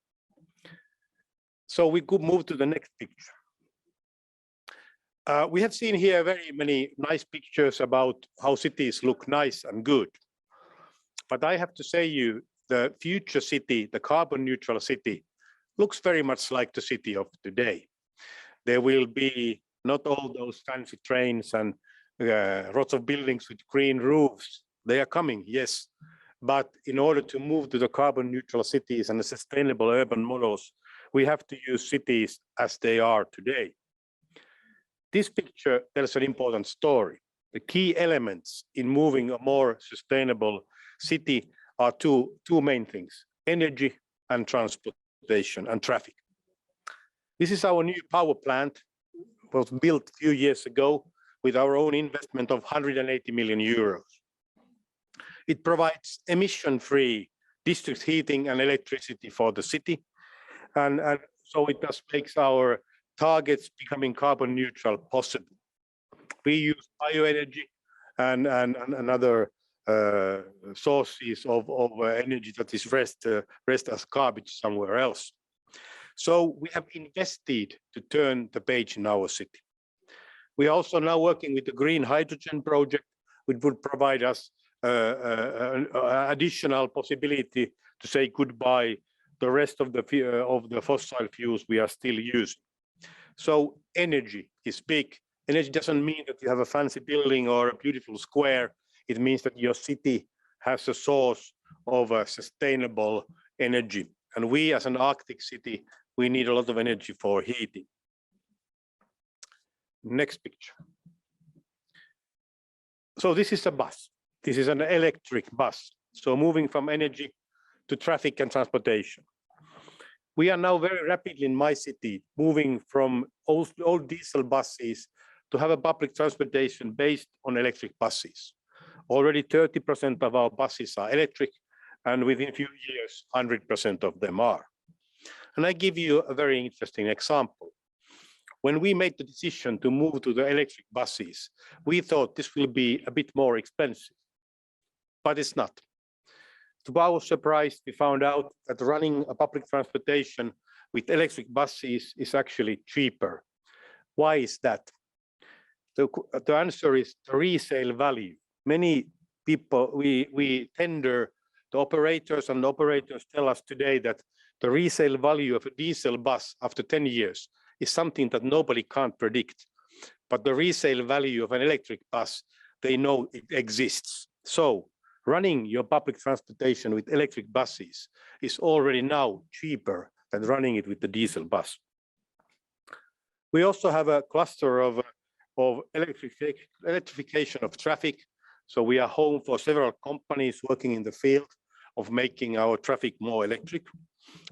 Speaker 3: So we could move to the next picture. We have seen here very many nice pictures about how cities look nice and good. But I have to say you, the future city, the carbon neutral city, looks very much like the city of today. There will be not all those fancy trains and lots of buildings with green roofs. They are coming, yes. But in order to move to the carbon neutral cities and the sustainable urban models, we have to use cities as they are today. This picture tells an important story. The key elements in moving a more sustainable city are two main things: energy and transportation and traffic. This is our new power plant. It was built a few years ago with our own investment of 180 million euros. It provides emission-free district heating and electricity for the city. And so it just makes our targets becoming carbon neutral possible. We use bioenergy and other sources of energy that is rest as garbage somewhere else. So we have invested to turn the page in our city. We are also now working with the green hydrogen project, which would provide us an additional possibility to say goodbye the rest of the fossil fuels we are still using. So energy is big. Energy doesn't mean that you have a fancy building or a beautiful square. It means that your city has a source of sustainable energy. And we as an Arctic city, we need a lot of energy for heating. Next picture. So this is a bus. This is an electric bus. So moving from energy to traffic and transportation. We are now very rapidly in my city moving from old diesel buses to have a public transportation based on electric buses. Already 30% of our buses are electric, and within a few years, 100% of them are. And I give you a very interesting example. When we made the decision to move to the electric buses, we thought this will be a bit more expensive, but it's not. To our surprise, we found out that running a public transportation with electric buses is actually cheaper. Why is that? The answer is the resale value. Many people, we tender the operators, and the operators tell us today that the resale value of a diesel bus after 10 years is something that nobody can't predict. But the resale value of an electric bus, they know it exists. So running your public transportation with electric buses is already now cheaper than running it with the diesel bus. We also have a cluster of electrification of traffic. So we are home for several companies working in the field of making our traffic more electric.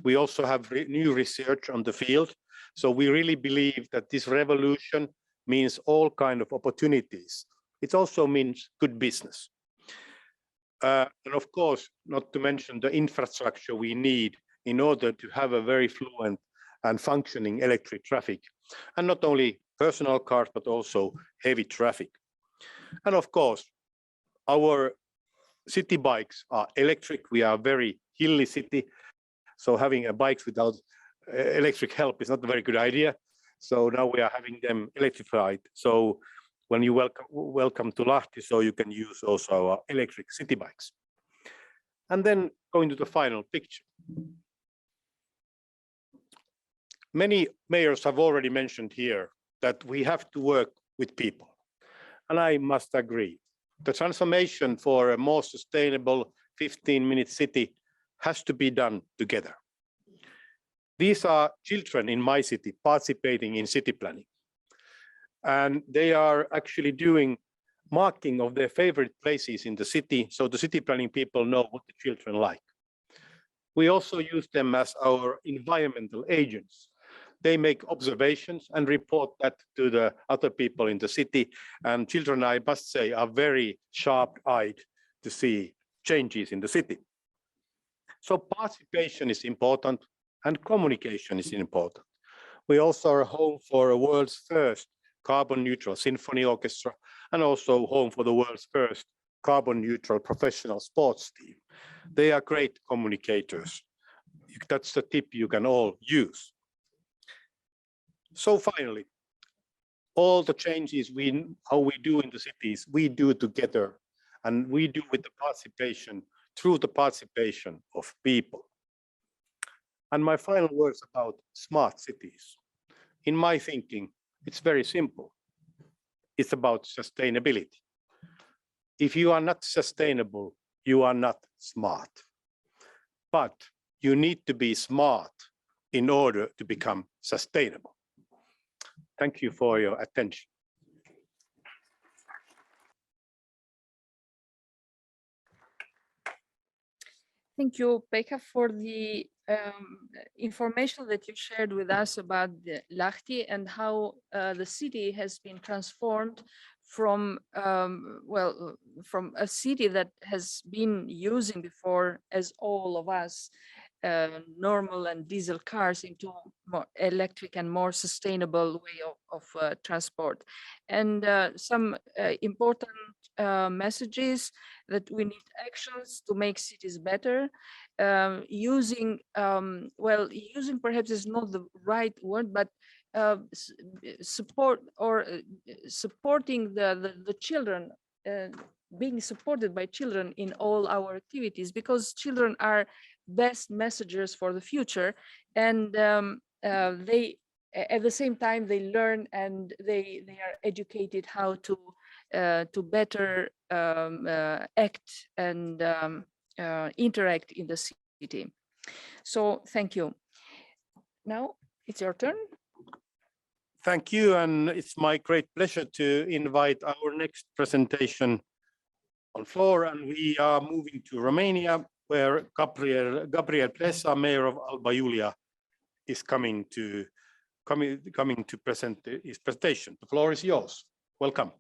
Speaker 3: We also have new research on the field. So we really believe that this revolution means all kinds of opportunities. It also means good business. And of course, not to mention the infrastructure we need in order to have a very fluent and functioning electric traffic. And not only personal cars, but also heavy traffic. And of course, our city bikes are electric. We are a very hilly city. So having a bike without electric help is not a very good idea. So now we are having them electrified. So when you welcome to Lahti, so you can use also our electric city bikes. And then going to the final picture. Many mayors have already mentioned here that we have to work with people. And I must agree. The transformation for a more sustainable 15-minute city has to be done together. These are children in my city participating in city planning. And they are actually doing marking of their favorite places in the city, so the city planning people know what the children like. We also use them as our environmental agents. They make observations and report that to the other people in the city. And children, I must say, are very sharp-eyed to see changes in the city. So participation is important and communication is important. We also are home for a world's first carbon neutral symphony orchestra and also home for the world's first carbon neutral professional sports team. They are great communicators. That's the tip you can all use. So finally, all the changes how we do in the cities, we do together, and we do with the participation, through the participation of people. And my final words about smart cities. In my thinking, it's very simple. It's about sustainability. If you are not sustainable, you are not smart. But you need to be smart in order to become sustainable. Thank you for your attention.
Speaker 1: Thank you, Pekka, for the information that you shared with us about the Lahti and how the city has been transformed from, from a city that has been using before, as all of us, normal and diesel cars into more electric and more sustainable way of transport. And some important messages that we need actions to make cities better. Using perhaps is not the right word, but support or supporting the children, being supported by children in all our activities, because children are best messengers for the future, and they at the same time they learn and they are educated how to better act and interact in the city. So thank you. Now it's your turn.
Speaker 3: Thank you, and it's my great pleasure to invite our next presentation on floor, and we are moving to Romania, where Gabriel Plesa, Mayor of Alba Iulia, is coming to present his presentation. The floor is yours. Welcome.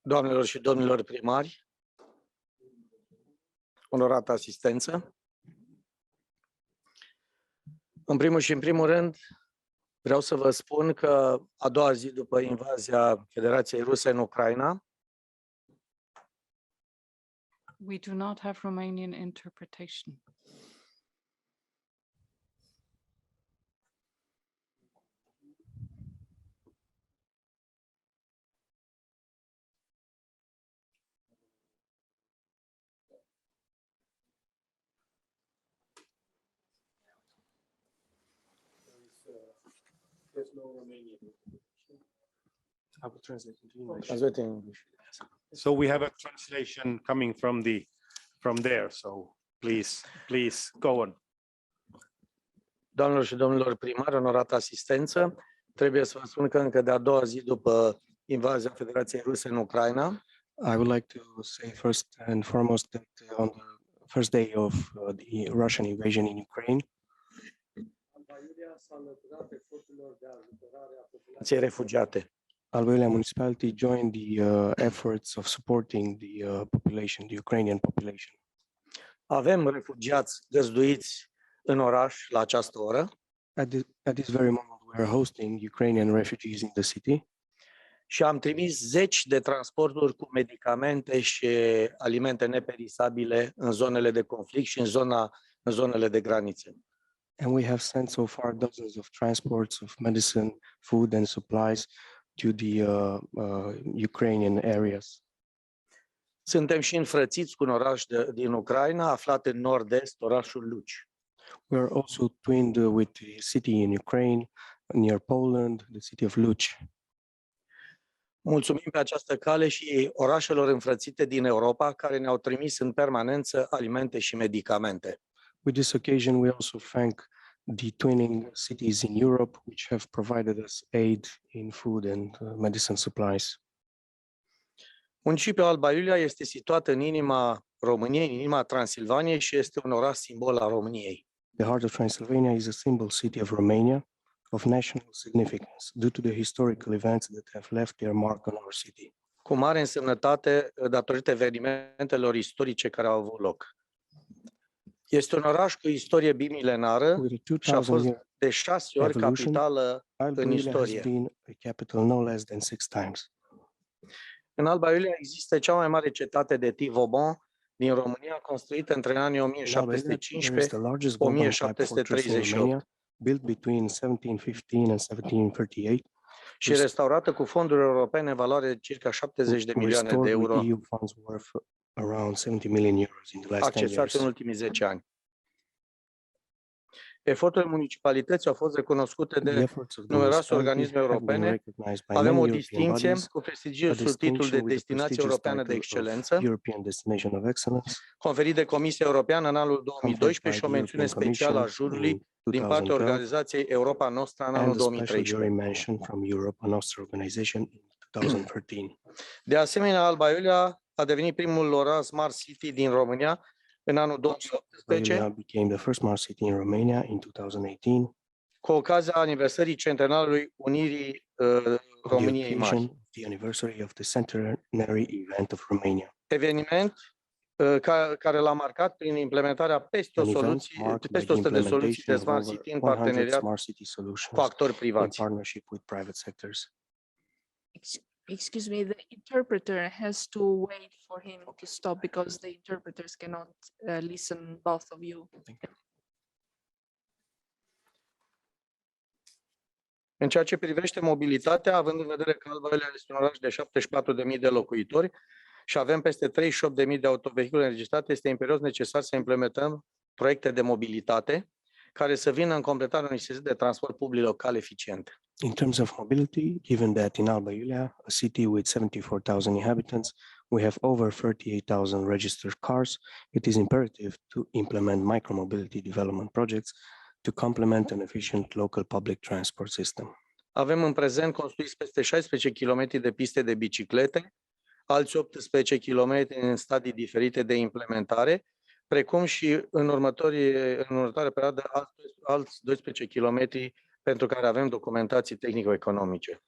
Speaker 7: Doamnelor și domnilor primari, onorată asistență, în primul și în primul rând, vreau să vă spun că a doua zi după invazia Federației Ruse în Ucraina,
Speaker 9: we do not have Romanian interpretation.
Speaker 3: There's no Romanian. I will translate into English.
Speaker 7: translate in English.
Speaker 3: So we have a translation coming from there. So please go on.
Speaker 7: Doamnelor și domnilor primari, onorată asistență, trebuie să vă spun că încă de a doua zi după invazia Federației Ruse în Ucraina,
Speaker 10: I would like to say first and foremost that on the first day of the Russian invasion in Ukraine.
Speaker 7: Refugiate.
Speaker 10: Alba Iulia municipality joined the efforts of supporting the population, the Ukrainian population.
Speaker 7: Avem refugiați găzduiți în oraș la această oră
Speaker 10: At this very moment, we are hosting Ukrainian refugees in the city.
Speaker 7: și am trimis zeci de transporturi cu medicamente și alimente neperisabile în zonele de conflict și în zonele de granițe.
Speaker 10: And we have sent so far dozens of transports of medicine, food and supplies to the Ukrainian areas.
Speaker 7: Suntem și înfrățiți cu un oraș din Ucraina, aflat în nord-est, orașul Luci.
Speaker 10: We are also twinned with the city in Ukraine, near Poland, the city of Luch.
Speaker 7: Mulțumim pe această cale și orașelor înfrățite din Europa care ne-au trimis în permanență alimente și medicamente.
Speaker 10: With this occasion, we also thank the twinning cities in Europe, which have provided us aid in food and medicine supplies.
Speaker 7: Municipiul Alba Iulia este situat în inima României, în inima Transilvaniei și este un oraș simbol al României.
Speaker 10: The heart of Transylvania is a symbol city of Romania of national significance due to the historical events that have left their mark on our city.
Speaker 7: Cu mare însemnătate datorită evenimentelor istorice care au avut loc. Este un oraș cu istorie bimilenară
Speaker 10: With a
Speaker 7: și a fost
Speaker 10: 2000-year
Speaker 7: de 6 ori
Speaker 10: evolution,
Speaker 7: capitală
Speaker 10: Alba
Speaker 7: în
Speaker 10: Iulia has
Speaker 7: istorie.
Speaker 10: been a capital no less than 6 times.
Speaker 7: În Alba Iulia există cea mai mare cetate de tip Vauban din România, construită între anii
Speaker 10: In Alba Iulia, there is the largest Vauban type fortress in
Speaker 7: 1715-1738
Speaker 10: Romania, built between 1715 and 1738,
Speaker 7: și restaurată cu fonduri europene în valoare de circa 70 de milioane de
Speaker 10: restored with
Speaker 7: euro,
Speaker 10: EU funds worth around 70 million euros in the last 10 years.
Speaker 7: accesați în ultimii 10 ani. Eforturile municipalității au fost recunoscute
Speaker 10: The
Speaker 7: de
Speaker 10: efforts of the
Speaker 7: numeroase
Speaker 10: municipality
Speaker 7: organisme
Speaker 10: have been
Speaker 7: europene.
Speaker 10: recognized by
Speaker 7: Avem
Speaker 10: many
Speaker 7: o
Speaker 10: European
Speaker 7: distinție
Speaker 10: bodies,
Speaker 7: cu
Speaker 10: a
Speaker 7: prestigiosul titlul
Speaker 10: distinction
Speaker 7: de
Speaker 10: with the
Speaker 7: destinație
Speaker 10: prestigious
Speaker 7: europeană de
Speaker 10: title of
Speaker 7: excelență,
Speaker 10: European Destination of Excellence,
Speaker 7: conferit de Comisia Europeană în anul
Speaker 10: conferred
Speaker 7: 2012 și
Speaker 10: by
Speaker 7: o
Speaker 10: the
Speaker 7: mențiune
Speaker 10: European
Speaker 7: specială a
Speaker 10: Commission
Speaker 7: jurului
Speaker 10: in
Speaker 7: din partea
Speaker 10: 2012,
Speaker 7: organizației Europa Nostra în
Speaker 10: and
Speaker 7: anul
Speaker 10: a special jury
Speaker 7: 2013.
Speaker 10: mention from Europe, a Nostra organization in 2013.
Speaker 7: De asemenea, Alba Iulia a devenit primul oraș Smart City din România în anul
Speaker 10: Alba
Speaker 7: 2018,
Speaker 10: Iulia became the first smart city in Romania in 2018,
Speaker 7: cu ocazia aniversării centenarului Unirii
Speaker 10: on
Speaker 7: României
Speaker 10: the
Speaker 7: Mari.
Speaker 10: occasion of the anniversary of the centenary event of Romania.
Speaker 7: Eveniment care l-a marcat prin implementarea peste
Speaker 10: An event marked by the
Speaker 7: 100 de soluții de
Speaker 10: implementation of
Speaker 7: Smart
Speaker 10: over
Speaker 7: City în
Speaker 10: 100
Speaker 7: parteneriat
Speaker 10: smart city
Speaker 7: cu
Speaker 10: solutions
Speaker 7: actori
Speaker 10: in
Speaker 7: privați.
Speaker 10: partnership with private sectors.
Speaker 1: Excuse me, the interpreter has to wait for him to stop because the interpreters cannot listen both of you.
Speaker 7: În ceea ce privește mobilitatea, având în vedere că Alba Iulia este un oraș de 74.000 de locuitori și avem peste 38.000 de autovehicule înregistrate, este imperios necesar să implementăm proiecte de mobilitate care să vină în completarea unui sistem de transport public local eficient.
Speaker 10: In terms of mobility, given that in Alba Iulia, a city with 74,000 inhabitants, we have over 38,000 registered cars, it is imperative to implement micromobility development projects to complement an efficient local public transport system.
Speaker 7: Avem în prezent construiți peste 16 km de piste de biciclete, alți 18 km în stadii diferite de implementare, precum și în următoarea perioadă alți 12 km pentru care avem documentații tehnico-economice.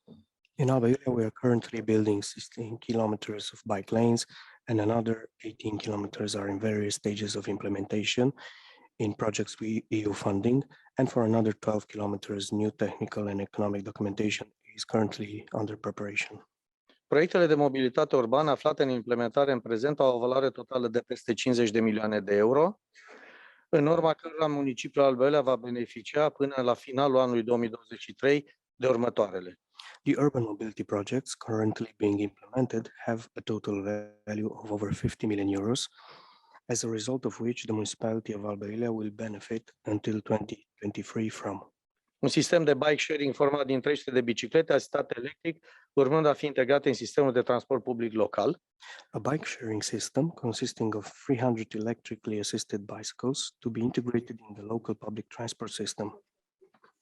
Speaker 10: In Alba Iulia, we are currently building 16 kilometers of bike lanes and another 18 kilometers are in various stages of implementation in projects with EU funding, and for another 12 kilometers, new technical and economic documentation is currently under preparation.
Speaker 7: Proiectele de mobilitate urbană aflate în implementare în prezent au o valoare totală de peste 50 de milioane de euro, în urma cărora municipiul Alba Iulia va beneficia până la finalul anului 2023 de următoarele.
Speaker 10: The urban mobility projects currently being implemented have a total value of over 50 million euros, as a result of which the municipality of Alba Iulia will benefit until 2023 from
Speaker 7: un sistem de bike sharing format din 300 de biciclete asistate electric, urmând a fi integrate în sistemul de transport public local.
Speaker 10: A bike sharing system consisting of 300 electrically assisted bicycles to be integrated in the local public transport system.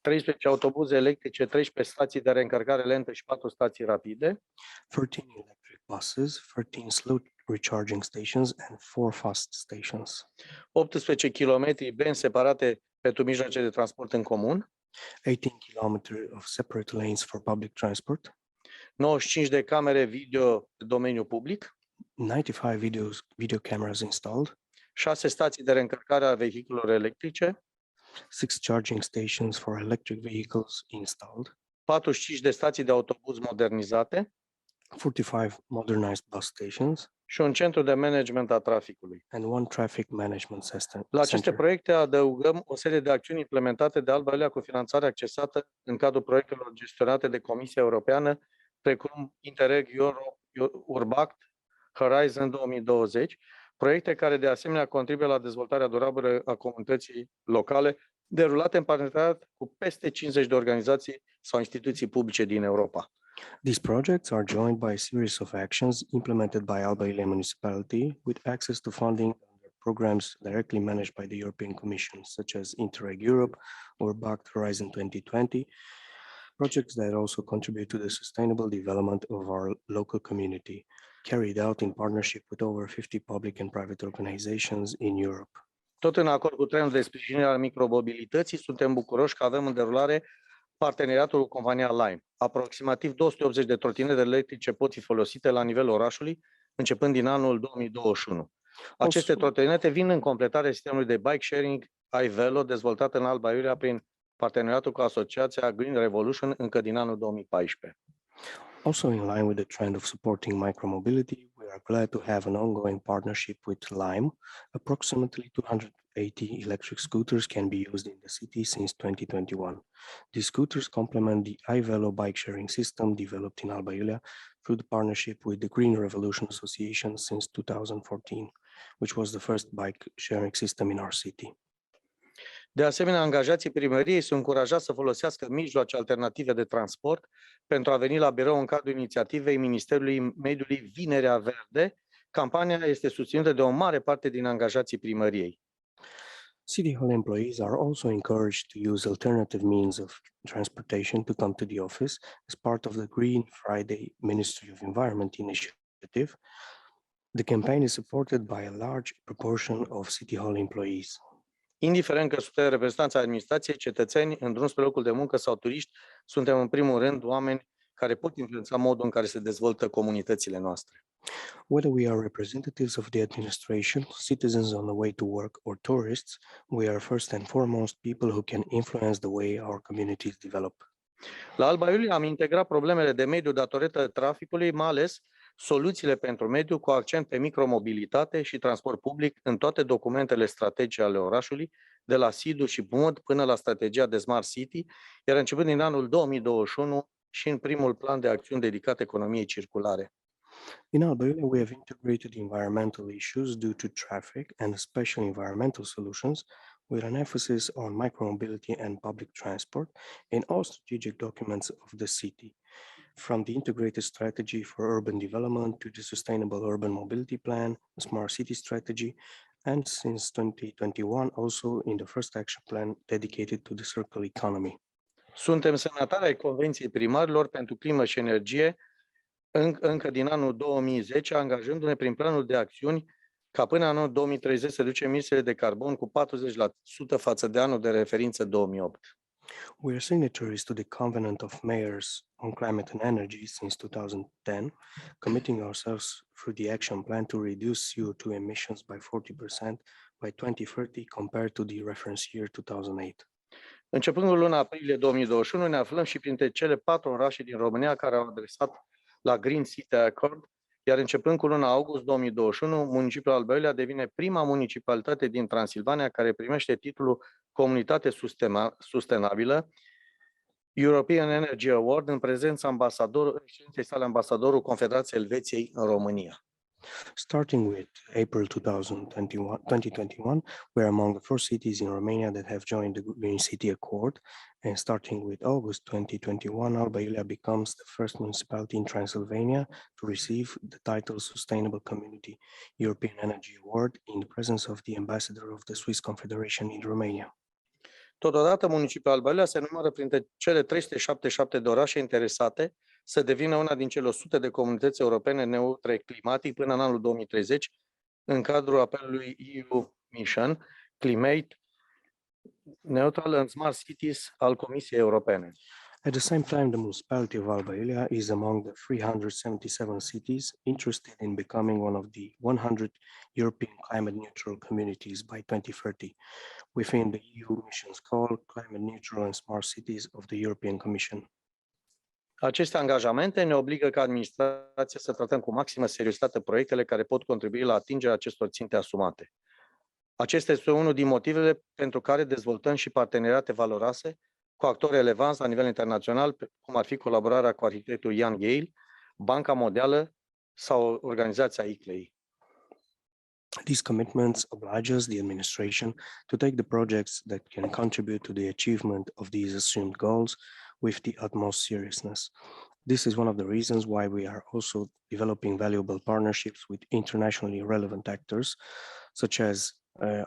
Speaker 7: 13 autobuze electrice, 13 stații de reîncărcare lentă și 4 stații rapide.
Speaker 10: 13 electric buses, 13 slow recharging stations and 4 fast stations.
Speaker 7: 18 kilometri benzi separate pentru mijloace de transport în comun,
Speaker 10: 18 kilometers of separate lanes for public transport,
Speaker 7: 95 de camere video de domeniu public,
Speaker 10: 95 video cameras installed,
Speaker 7: 6 stații de reîncărcare a vehiculelor electrice,
Speaker 10: 6 charging stations for electric vehicles installed,
Speaker 7: 45 de stații de autobuz modernizate
Speaker 10: 45 modernized bus stations,
Speaker 7: și un centru de management a traficului.
Speaker 10: and 1 traffic management system.
Speaker 7: La aceste
Speaker 10: center.
Speaker 7: proiecte adăugăm o serie de acțiuni implementate de Alba Iulia cu finanțare accesată în cadrul proiectelor gestionate de Comisia Europeană, precum Interreg Europe, Urbact, Horizon 2020, proiecte care de asemenea contribuie la dezvoltarea durabilă a comunității locale, derulate în parteneriat cu peste 50 de organizații sau instituții publice din Europa.
Speaker 10: These projects are joined by a series of actions implemented by Alba Iulia municipality with access to funding under programs directly managed by the European Commission, such as Interreg Europe or Backed Horizon 2020, projects that also contribute to the sustainable development of our local community, carried out in partnership with over 50 public and private organizations in Europe.
Speaker 7: Tot în acord cu trendul de sprijinire al micromobilității, suntem bucuroși că avem în derulare parteneriatul cu compania Lime. Aproximativ 280 de trotinete electrice pot fi folosite la nivelul orașului, începând din anul 2021. Aceste trotinete vin în completarea sistemului de bike sharing iVelo dezvoltat în Alba Iulia prin parteneriatul cu asociația Green Revolution încă din anul 2014.
Speaker 10: Also in line with the trend of supporting micromobility, we are glad to have an ongoing partnership with Lime. Approximately 280 electric scooters can be used in the city since 2021. These scooters complement the iVelo bike sharing system developed in Alba Iulia through the partnership with the Green Revolution Association since 2014, which was the first bike sharing system in our city.
Speaker 7: De asemenea, angajații primăriei sunt încurajați să folosească mijloace alternative de transport pentru a veni la birou în cadrul inițiativei Ministerului Mediului Vinerea Verde. Campania este susținută de o mare parte din angajații primăriei.
Speaker 10: City Hall employees are also encouraged to use alternative means of transportation to come to the office as part of the Green Friday Ministry of Environment initiative. The campaign is supported by a large proportion of City Hall employees.
Speaker 7: Indiferent că suntem reprezentanți ai administrației, cetățeni, în drum spre locul de muncă sau turiști, suntem în primul rând oameni care pot influența modul în care se dezvoltă comunitățile noastre.
Speaker 10: Whether we are representatives of the administration, citizens on the way to work, or tourists, we are first and foremost people who can influence the way our communities develop.
Speaker 7: La Alba Iulia am integrat problemele de mediu datorită traficului, mai ales soluțiile pentru mediu cu accent pe micromobilitate și transport public în toate documentele strategice ale orașului, de la SIDU și PUMOD până la strategia de Smart City, iar începând din anul 2021 și în primul plan de acțiuni dedicat economiei circulare.
Speaker 10: In Alba Iulia, we have integrated environmental issues due to traffic and special environmental solutions with an emphasis on micromobility and public transport in all strategic documents of the city, from the integrated strategy for urban development to the sustainable urban mobility plan, smart city strategy, and since 2021 also in the first action plan dedicated to the circular economy.
Speaker 7: Suntem semnatari ai Convenției Primarilor pentru Climă și Energie încă din anul 2010, angajându-ne prin planul de acțiuni ca până în anul 2030 să reducem emisiile de carbon cu 40% față de anul de referință 2008.
Speaker 10: We are signatories to the Covenant of Mayors on Climate and Energy since 2010, committing ourselves through the action plan to reduce CO2 emissions by 40% by 2030 compared to the reference year 2008.
Speaker 7: Începând cu luna aprilie 2021, ne aflăm și printre cele 4 orașe din România care au adresat la Green City Accord, iar începând cu luna august 2021, municipiul Alba Iulia devine prima municipalitate din Transilvania care primește titlul Comunitate Sustenabilă, European Energy Award, în prezența excelenței sale ambasadorul Confederației Elveției în România.
Speaker 10: Starting with April 2021, we are among the 4 cities in Romania that have joined the Green City Accord, and starting with August 2021, Alba Iulia becomes the first municipality in Transylvania to receive the title Sustainable Community European Energy Award in the presence of the ambassador of the Swiss Confederation in Romania.
Speaker 7: Totodată, municipiul Alba Iulia se numără printre cele 377 de orașe interesate
Speaker 11: să devină una din cele 100 de comunități europene neutre climatic până în anul 2030, în cadrul apelului EU Mission Climate Neutral and Smart Cities al Comisiei Europene.
Speaker 10: At the same time, the municipality of Alba Iulia is among the 377 cities interested in becoming one of the 100 European climate neutral communities by 2030, within the EU missions called Climate Neutral and Smart Cities of the European Commission.
Speaker 11: Aceste angajamente ne obligă ca administrație să tratăm cu maximă seriozitate proiectele care pot contribui la atingerea acestor ținte asumate. Acesta este unul din motivele pentru care dezvoltăm și parteneriate valoroase cu actori relevanți la nivel internațional, cum ar fi colaborarea cu arhitectul Jan Gehl, Banca Mondială sau organizația ICLEI.
Speaker 10: These commitments oblige us, the administration, to take the projects that can contribute to the achievement of these assumed goals with the utmost seriousness. This is one of the reasons why we are also developing valuable partnerships with internationally relevant actors, such as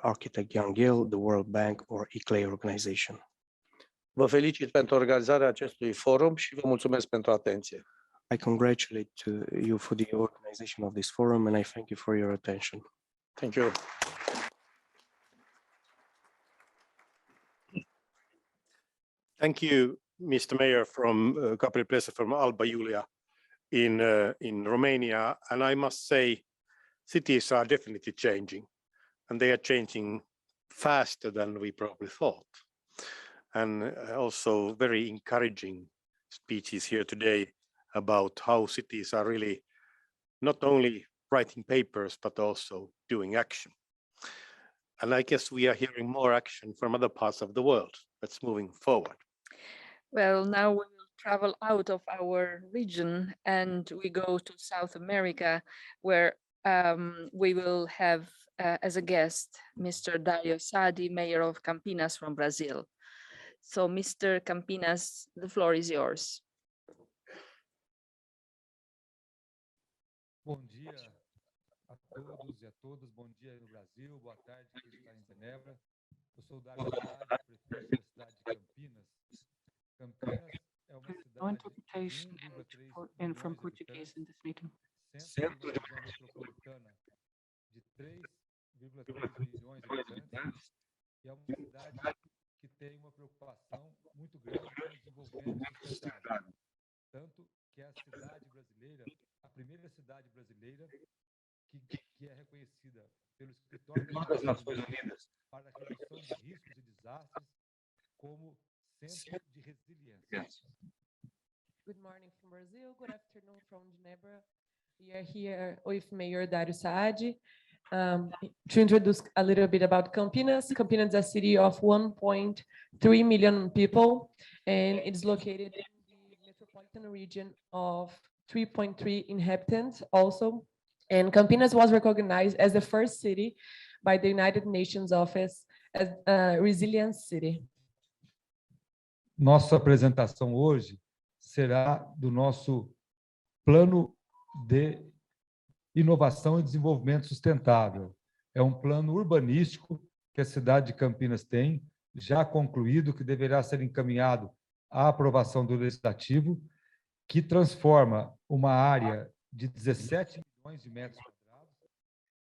Speaker 10: architect Jan Gehl, the World Bank, or ICLEI organization.
Speaker 11: Vă felicit pentru organizarea acestui forum și vă mulțumesc pentru atenție.
Speaker 10: I congratulate you for the organization of this forum, and I thank you for your attention.
Speaker 11: Thank you.
Speaker 3: Thank you, Mr. Mayor from Gabriel Plesa from Alba Iulia in Romania. And I must say, cities are definitely changing, and they are changing faster than we probably thought. And also very encouraging speeches here today about how cities are really not only writing papers, but also doing action. And I guess we are hearing more action from other parts of the world. That's moving forward.
Speaker 1: Well, now we will travel out of our region and we go to South America, where we will have as a guest Mr. Dario Sadi, Mayor of Campinas from Brazil. So, Mr. Campinas, the floor is yours.
Speaker 12: Bom dia a todos e a todas. Bom dia no Brasil, boa tarde quem está em Genebra. Eu sou o Dario Sadi, prefeito da cidade de Campinas. Campinas é uma cidade
Speaker 9: No interpretation from Portuguese in this meeting.
Speaker 12: Centro de uma região metropolitana de 3,3 milhões de habitantes e é uma cidade que tem uma preocupação muito grande com o desenvolvimento sustentável. Tanto que é a cidade brasileira, a primeira cidade brasileira que é reconhecida pelo Escritório das Nações Unidas para a redução de riscos e desastres como centro de resiliência.
Speaker 13: Good morning from Brazil. Good afternoon from Geneva. We are here with Mayor Dario Sadi to introduce a little bit about Campinas. Campinas is a city of 1.3 million people, and it's located in the metropolitan region of 3.3 inhabitants also. And Campinas was recognized as the first city by the United Nations Office as a resilient city.
Speaker 12: Nossa apresentação hoje será do nosso plano de inovação e desenvolvimento sustentável. É um plano urbanístico que a cidade de Campinas tem, já concluído, que deverá ser encaminhado à aprovação do Legislativo, que transforma uma área de 17 milhões de metros quadrados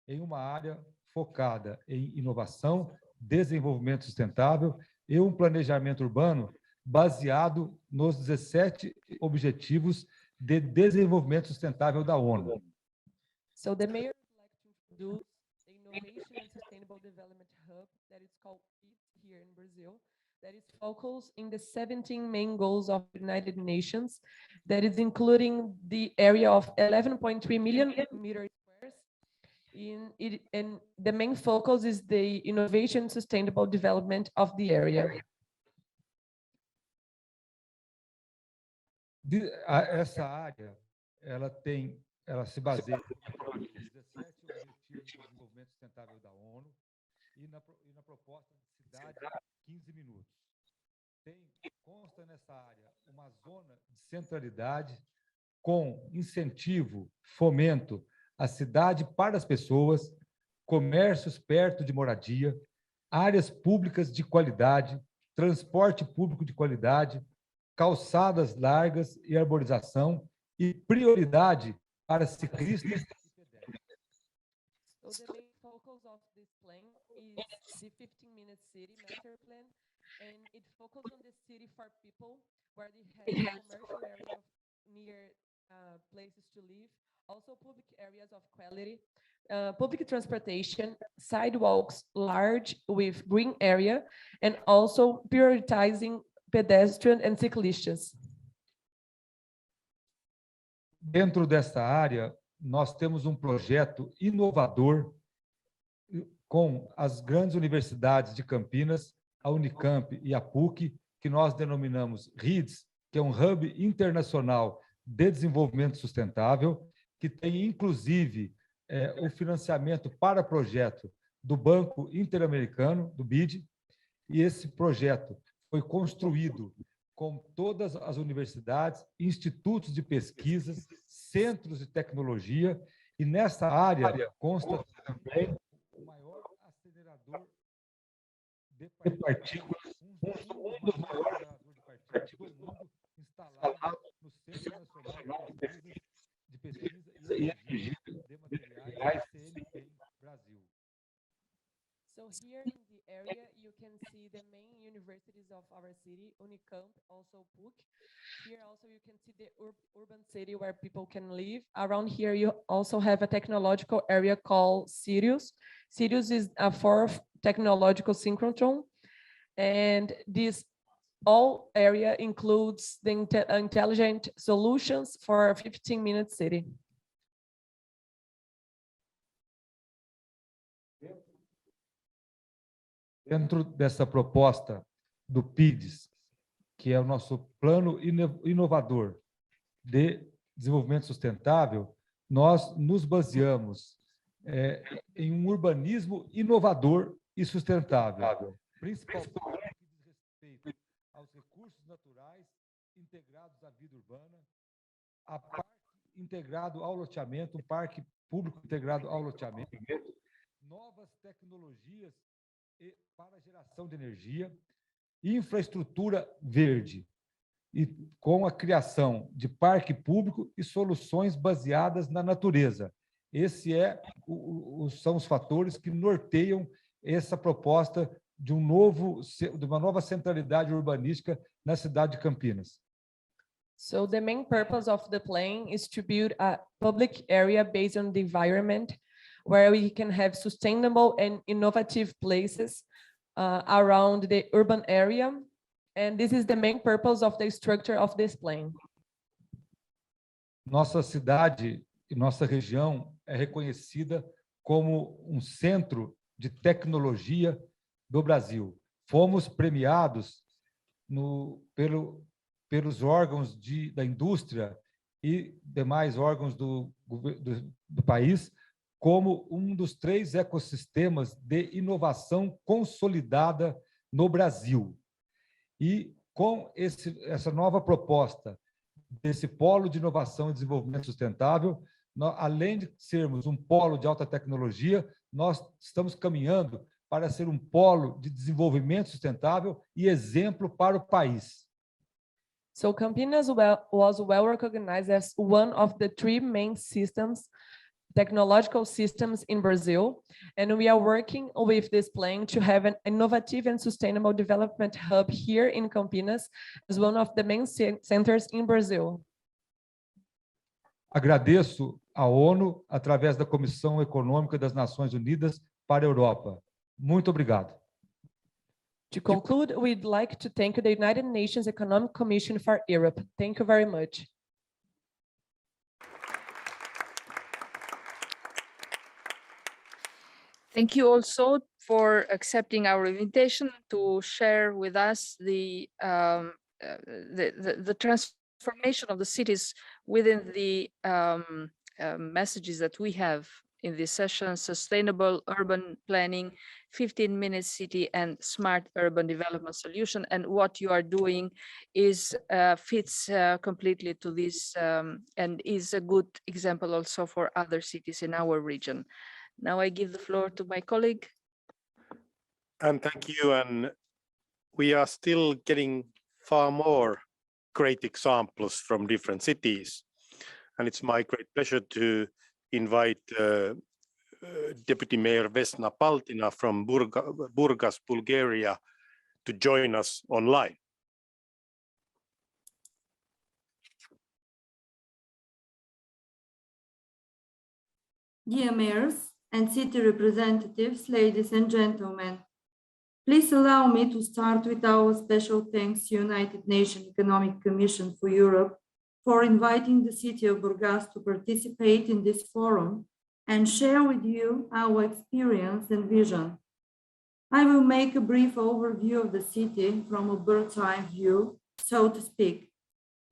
Speaker 12: em uma área focada em inovação, desenvolvimento sustentável e um planejamento urbano baseado nos 17 Objetivos de Desenvolvimento Sustentável da ONU.
Speaker 13: So the mayor would like to introduce the Innovation and Sustainable Development Hub that is called FIT here in Brazil, that is focused in the 17 main goals of the United Nations, that is including the area of 11.3 million meters squares. And the main focus is the innovation and sustainable development of the area.
Speaker 12: Essa área, ela se baseia nos 17 Objetivos de Desenvolvimento Sustentável da ONU e na proposta de cidade 15 minutos. Consta nessa área uma zona de centralidade com incentivo, fomento à cidade para as pessoas, comércios perto de moradia, áreas públicas de qualidade, transporte público de qualidade, calçadas largas e arborização e prioridade para ciclistas e pedestres.
Speaker 13: So the main focus of this plan is the 15-minute city master plan, and it focuses on the city for people where they have commercial area near places to live, also public areas of quality, public transportation, sidewalks large with green area, and also prioritizing pedestrian and cyclists.
Speaker 12: Dentro dessa área, nós temos um projeto inovador com as grandes universidades de Campinas, a Unicamp e a PUC, que nós denominamos RIDS, que é um hub internacional de desenvolvimento sustentável, que tem, inclusive, o financiamento para projeto do Banco Interamericano, do BID, e esse projeto foi construído com todas as universidades, institutos de pesquisas, centros de tecnologia, e nessa área consta também o maior acelerador de partículas, um dos maiores aceleradores de partículas do mundo, instalado no Centro Nacional de Pesquisa e Energia de Materiais, CNPq, Brasil.
Speaker 13: So here in the area, you can see the main universities of our city, Unicamp, also PUC. Here also you can see the urban city where people can live. Around here, you also have a technological area called Sirius. Sirius is a fourth technological synchrotron. And this all area includes the intelligent solutions for a 15-minute city.
Speaker 12: Dentro dessa proposta do PIDES, que é o nosso plano inovador de desenvolvimento sustentável, nós nos baseamos em um urbanismo inovador e sustentável, principalmente no que diz respeito aos recursos naturais integrados à vida urbana, a parque integrado ao loteamento, um parque público integrado ao loteamento, novas tecnologias para geração de energia, infraestrutura verde, e com a criação de parque público e soluções baseadas na natureza. Esse são os fatores que norteiam essa proposta de uma nova centralidade urbanística na cidade de Campinas.
Speaker 13: So the main purpose of the plan is to build a public area based on the environment, where we can have sustainable and innovative places around the urban area. And this is the main purpose of the structure of this plan.
Speaker 12: Nossa cidade e nossa região é reconhecida como um centro de tecnologia do Brasil. Fomos premiados pelos órgãos da indústria e demais órgãos do país como um dos 3 ecossistemas de inovação consolidada no Brasil. E com essa nova proposta desse polo de inovação e desenvolvimento sustentável, além de sermos um polo de alta tecnologia, nós estamos caminhando para ser um polo de desenvolvimento sustentável e exemplo para o país.
Speaker 13: So Campinas was well recognized as one of the 3 main technological systems in Brazil, and we are working with this plan to have an innovative and sustainable development hub here in Campinas as one of the main centers in Brazil.
Speaker 12: Agradeço à ONU através da Comissão Econômica das Nações Unidas para a Europa. Muito obrigado.
Speaker 13: To conclude, we'd like to thank the United Nations Economic Commission for Europe. Thank you very much.
Speaker 1: Thank you also for accepting our invitation to share with us the transformation of the cities within the messages that we have in this session: sustainable urban planning, 15-minute city, and smart urban development solution. And what you are doing fits completely to this and is a good example also for other cities in our region. Now I give the floor to my colleague.
Speaker 3: And thank you. And we are still getting far more great examples from different cities. And it's my great pleasure to invite Deputy Mayor Vesna Paltina from Burgas, Bulgaria, to join us online.
Speaker 14: Dear mayors and city representatives, ladies and gentlemen, please allow me to start with our special thanks to United Nations Economic Commission for Europe for inviting the city of Burgas to participate in this forum and share with you our experience and vision. I will make a brief overview of the city from a bird's eye view, so to speak.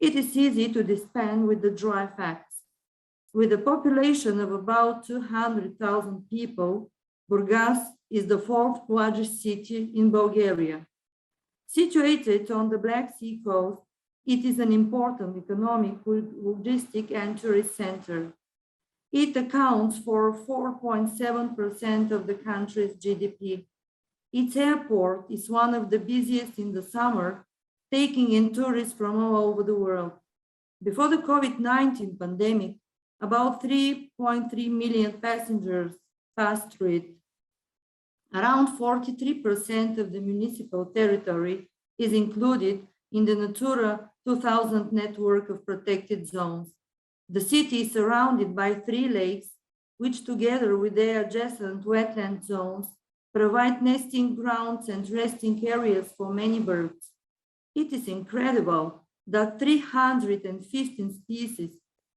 Speaker 14: It is easy to dispense with the dry facts. With a population of about 200,000 people, Burgas is the fourth largest city in Bulgaria. Situated on the Black Sea coast, it is an important economic, logistic, and tourist center. It accounts for 4.7% of the country's GDP. Its airport is one of the busiest in the summer, taking in tourists from all over the world. Before the COVID-19 pandemic, about 3.3 million passengers passed through it. Around 43% of the municipal territory is included in the Natura 2000 network of protected zones. The city is surrounded by 3 lakes, which together with their adjacent wetland zones, provide nesting grounds and resting areas for many birds. It is incredible that 315 species,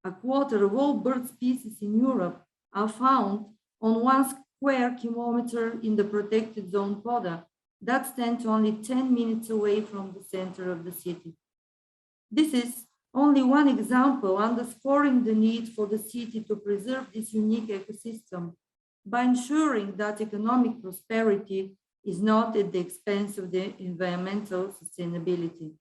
Speaker 14: a quarter of all bird species in Europe, are found on 1 square kilometer in the protected zone Poda that stands only 10 minutes away from the center of the city. This is only one example underscoring the need for the city to preserve this unique ecosystem by ensuring that economic prosperity is not at the expense of the environmental sustainability.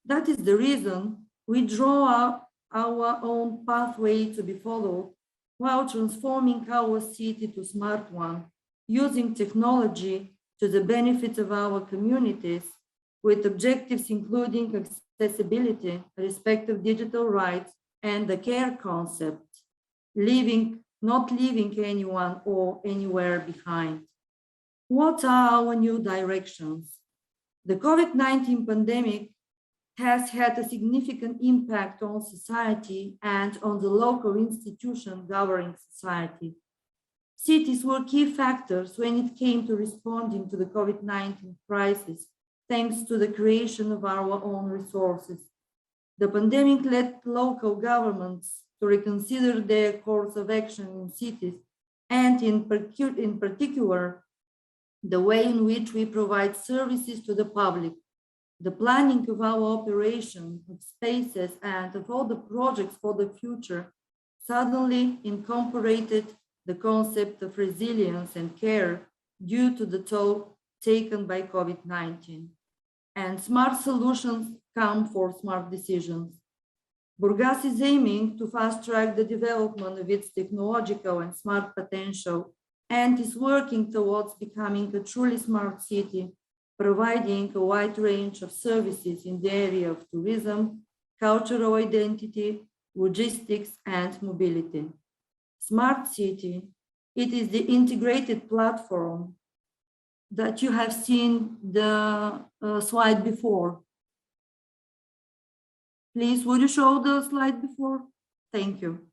Speaker 14: That is the reason we draw up our own pathway to be followed while transforming our city to smart one, using technology to the benefit of our communities with objectives including accessibility, respect of digital rights, and the care concept, not leaving anyone or anywhere behind. What are our new directions? The COVID-19 pandemic has had a significant impact on society and on the local institution governing society. Cities were key factors when it came to responding to the COVID-19 crisis, thanks to the creation of our own resources. The pandemic led local governments to reconsider their course of action in cities, and in particular, the way in which we provide services to the public. The planning of our operation, of spaces, and of all the projects for the future suddenly incorporated the concept of resilience and care due to the toll taken by COVID-19. And smart solutions come for smart decisions. Burgas is aiming to fast-track the development of its technological and smart potential and is working towards becoming a truly smart city, providing a wide range of services in the area of tourism, cultural identity, logistics, and mobility. Smart City, it is the integrated platform that you have seen the slide before. Please, would you show the slide before? Thank you.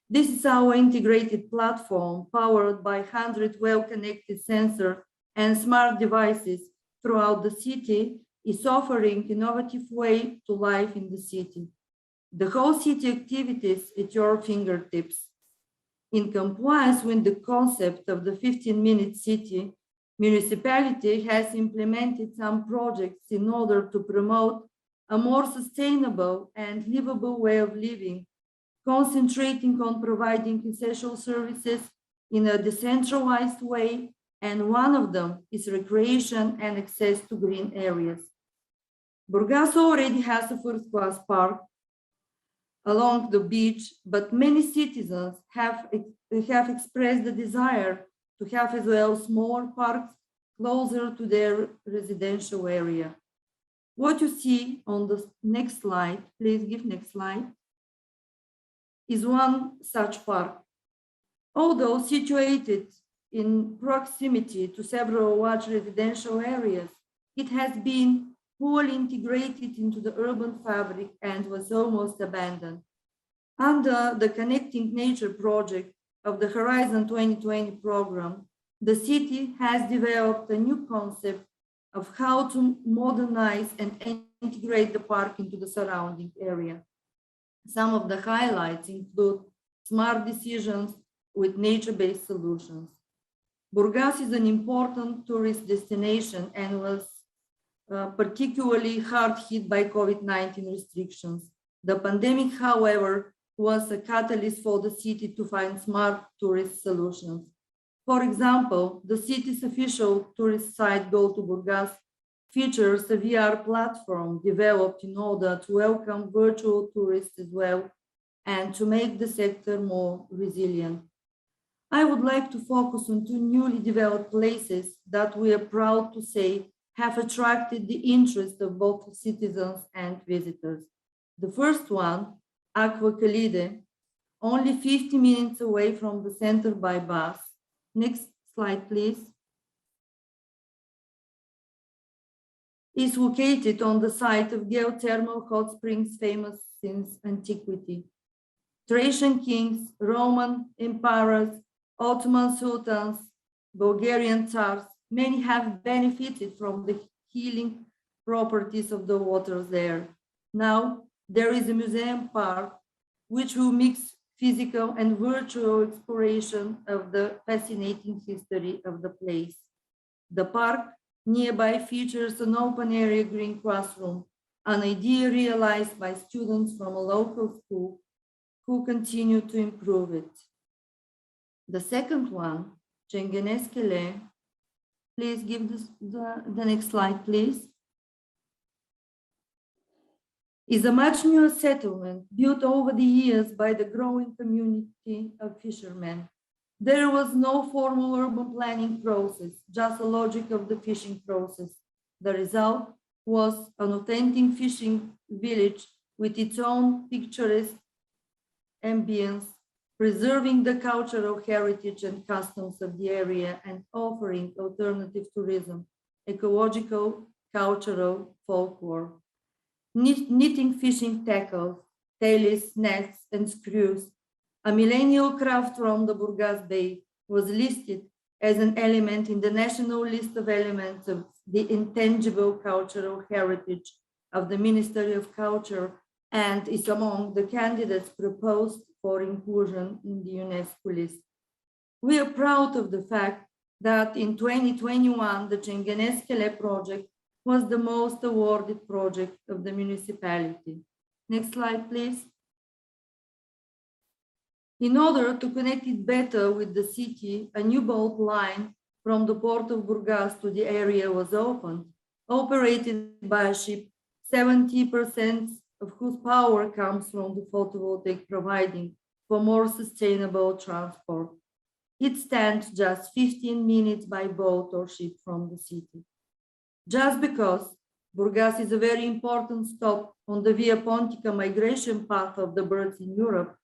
Speaker 14: This is our integrated platform powered by 100 well-connected sensors and smart devices throughout the city, is offering innovative way to life in the city. The whole city activities at your fingertips. In compliance with the concept of the 15-minute city, municipality has implemented some projects in order to promote a more sustainable and livable way of living, concentrating on providing essential services in a decentralized way, and one of them is recreation and access to green areas. Burgas already has a first-class park along the beach, but many citizens have expressed the desire to have as well smaller parks closer to their residential area. What you see on the next slide, please give next slide, is one such park. Although situated in proximity to several large residential areas, it has been fully integrated into the urban fabric and was almost abandoned. Under the Connecting Nature project of the Horizon 2020 program, the city has developed a new concept of how to modernize and integrate the park into the surrounding area. Some of the highlights include smart decisions with nature-based solutions. Burgas is an important tourist destination and was particularly hard hit by COVID-19 restrictions. The pandemic, however, was a catalyst for the city to find smart tourist solutions. For example, the city's official tourist site, Go to Burgas, features a VR platform developed in order to welcome virtual tourists as well and to make the sector more resilient. I would like to focus on two newly developed places that we are proud to say have attracted the interest of both citizens and visitors. The first one, Aqua Calide, only 50 minutes away from the center by bus. Next slide, please. Is located on the site of geothermal hot springs famous since antiquity. Thracian kings, Roman emperors, Ottoman sultans, Bulgarian tsars, many have benefited from the healing properties of the waters there. Now, there is a museum park which will mix physical and virtual exploration of the fascinating history of the place. The park nearby features an open-area green classroom, an idea realized by students from a local school who continue to improve it. The second one, Chengeneskele, please give the next slide, please, is a much newer settlement built over the years by the growing community of fishermen. There was no formal urban planning process, just a logic of the fishing process. The result was an authentic fishing village with its own picturesque ambience, preserving the cultural heritage and customs of the area and offering alternative tourism, ecological, cultural, folklore. Knitting fishing tackles, tailies, nets, and screws, a millennial craft from the Burgas Bay, was listed as an element in the national list of elements of the intangible cultural heritage of the Ministry of Culture and is among the candidates proposed for inclusion in the UNESCO list. We are proud of the fact that in 2021, the Chengeneskele project was the most awarded project of the municipality. Next slide, please. In order to connect it better with the city, a new boat line from the port of Burgas to the area was opened, operated by a ship, 70% of whose power comes from the photovoltaic, providing for more sustainable transport. It stands just 15 minutes by boat or ship from the city. Just because Burgas is a very important stop on the Via Pontica migration path of the birds in Europe,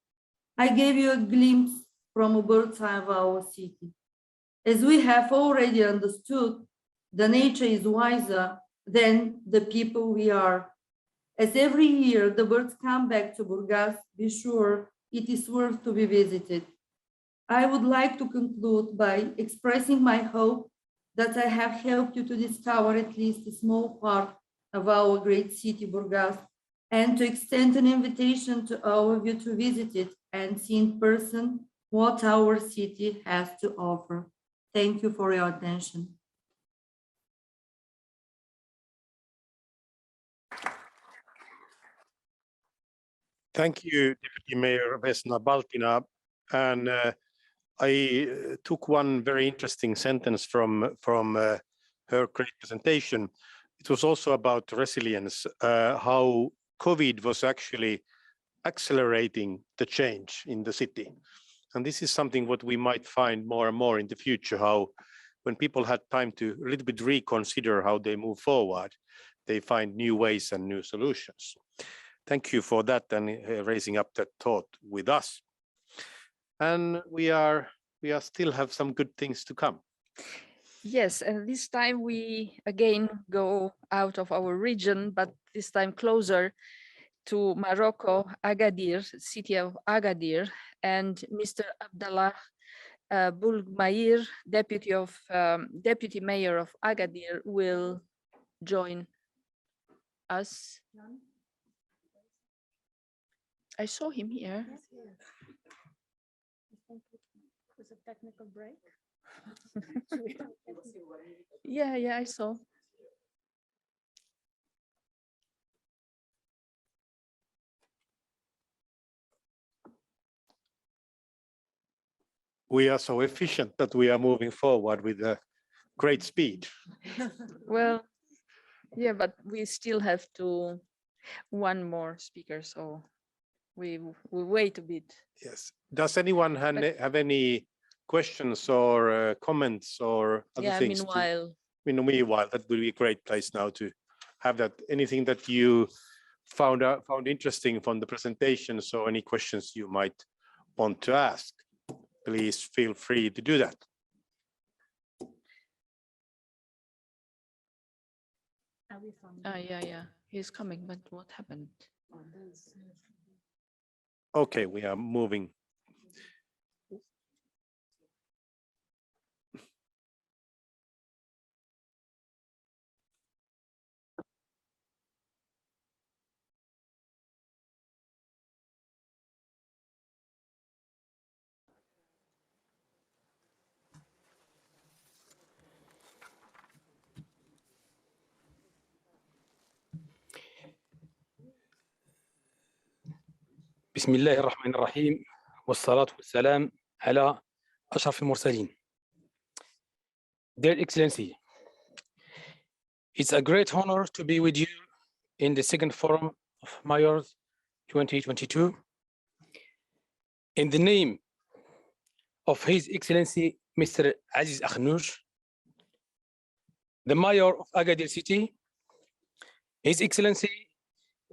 Speaker 14: I gave you a glimpse from a bird's eye of our city. As we have already understood, the nature is wiser than the people we are. As every year the birds come back to Burgas, be sure it is worth to be visited. I would like to conclude by expressing my hope that I have helped you to discover at least a small part of our great city, Burgas, and to extend an invitation to all of you to visit it and see in person what our city has to offer. Thank you for your attention.
Speaker 3: Thank you, Deputy Mayor Vesna Baltina. And I took one very interesting sentence from her great presentation. It was also about resilience, how COVID was actually accelerating the change in the city. And this is something what we might find more and more in the future, how when people had time to a little bit reconsider how they move forward, they find new ways and new solutions. Thank you for that and raising up that thought with us. And we still have some good things to come.
Speaker 1: Yes, and this time we again go out of our region, but this time closer to Morocco, Agadir, city of Agadir, and Mr. Abdallah Boulgmair, deputy mayor of Agadir, will join us. I saw him here.
Speaker 2: Was a technical break.
Speaker 1: Yeah, I saw.
Speaker 3: We are so efficient that we are moving forward with a great speed.
Speaker 1: Well, yeah, but we still have one more speaker, so we wait a bit.
Speaker 3: Yes. Does anyone have any questions or comments or other
Speaker 1: Yeah,
Speaker 3: things? Meanwhile, that would be a great place now to have that. Anything that you found interesting from the presentations or any questions you might want to ask, please feel free to do that.
Speaker 1: Yeah, he's coming, but what happened?
Speaker 3: Okay, we are moving.
Speaker 15: بسم الله الرحمن الرحيم والصلاة والسلام على أشرف المرسلين. Dear Excellency, it's a great honor to be with you in the second forum of Mayors 2022. In the name of His Excellency Mr. Aziz Akhnouch, the Mayor of Agadir City, His Excellency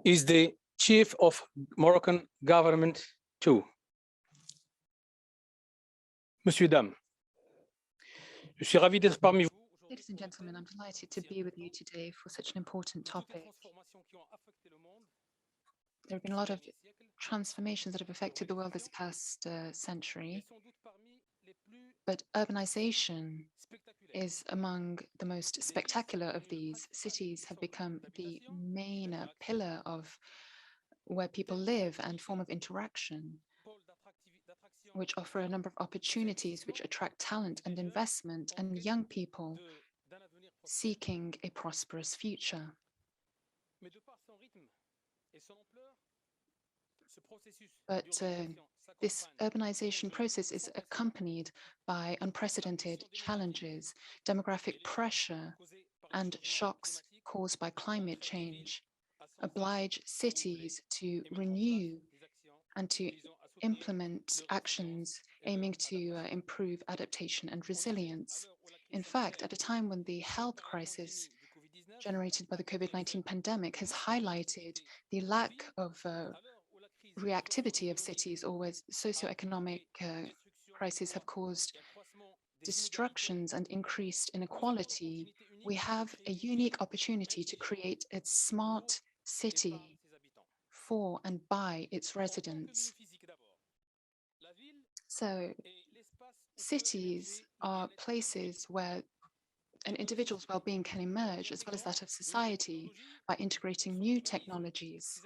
Speaker 15: is the Chief of Moroccan government too. Monsieur, Dame, je suis ravi d'être parmi vous.
Speaker 16: Ladies and gentlemen, I'm delighted to be with you today for such an important topic. There have been a lot of transformations that have affected the world this past century, but urbanization is among the most spectacular of these. Cities have become the main pillar of where people live and form of interaction, which offer a number of opportunities which attract talent and investment and young people seeking a prosperous future. But this urbanization process is accompanied by unprecedented challenges, demographic pressure, and shocks caused by climate change, oblige cities to renew and to implement actions aiming to improve adaptation and resilience. In fact, at a time when the health crisis generated by the COVID-19 pandemic has highlighted the lack of reactivity of cities, or where socioeconomic crises have caused destructions and increased inequality, we have a unique opportunity to create a smart city for and by its residents. So cities are places where an individual's well-being can emerge, as well as that of society, by integrating new technologies,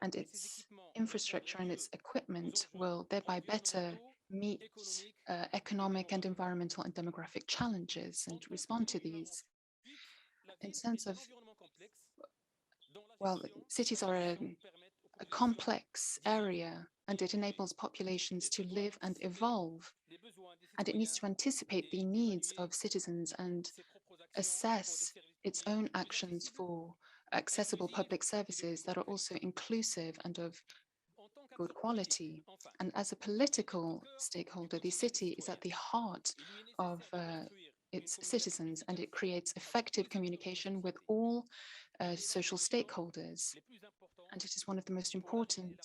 Speaker 16: and its infrastructure and its equipment will thereby better meet economic and environmental and demographic challenges and respond to these. In terms of, well, cities are a complex area, and it enables populations to live and evolve, and it needs to anticipate the needs of citizens and assess its own actions for accessible public services that are also inclusive and of good quality. And as a political stakeholder, the city is at the heart of its citizens, and it creates effective communication with all social stakeholders. And it is one of the most important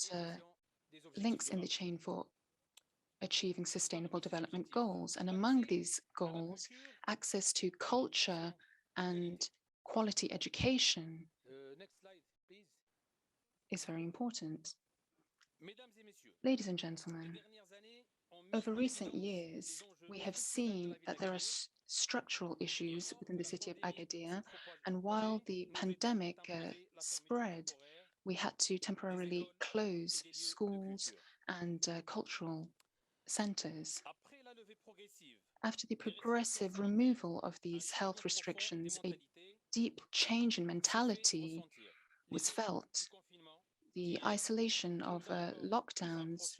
Speaker 16: links in the chain for achieving sustainable development goals. And among these goals, access to culture and quality education
Speaker 15: Next slide, please.
Speaker 16: is very important. Ladies and gentlemen, over recent years, we have seen that there are structural issues within the city of Agadir, and while the pandemic spread, we had to temporarily close schools and cultural centers. After the progressive removal of these health restrictions, a deep change in mentality was felt. The isolation of lockdowns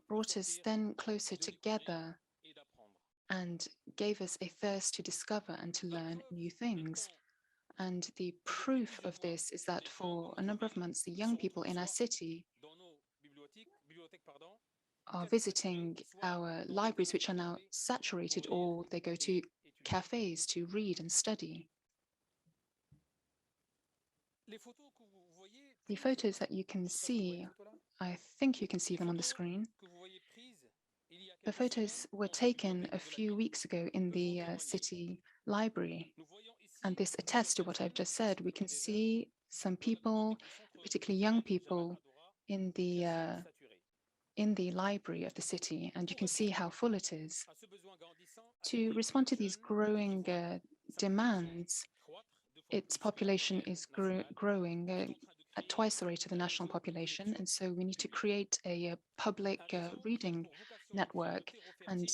Speaker 16: brought us then closer together and gave us a thirst to discover and to learn new things. And the proof of this is that for a number of months, the young people in our city are visiting our libraries, which are now saturated, or they go to cafes to read and study. The photos that you can see, I think you can see them on the screen. The photos were taken a few weeks ago in the city library, and this attests to what I've just said. We can see some people, particularly young people, in the library of the city, and you can see how full it is. To respond to these growing demands, its population is growing at twice the rate of the national population, and so we need to create a public reading network, and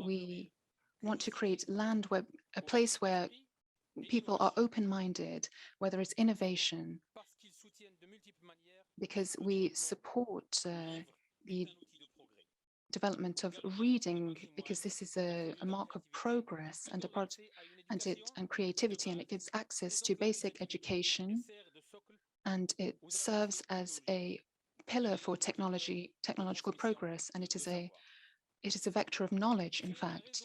Speaker 16: we want to create a place where people are open-minded, whether it's innovation, because we support the development of reading, because this is a mark of progress and and creativity, and it gives access to basic education, and it serves as a pillar for technological progress, and it is a vector of knowledge, in fact.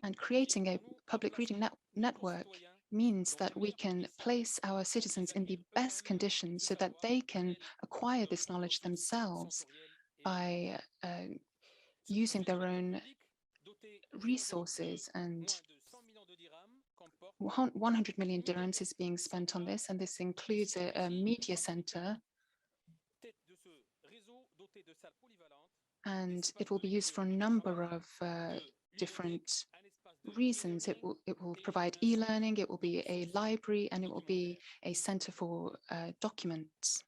Speaker 16: And creating a public reading network means that we can place our citizens in the best conditions so that they can acquire this knowledge themselves by using their own resources. And 100 million dirhams is being spent on this, and this includes a media center, and it will be used for a number of different reasons. It will provide e-learning, it will be a library, and it will be a center for documents.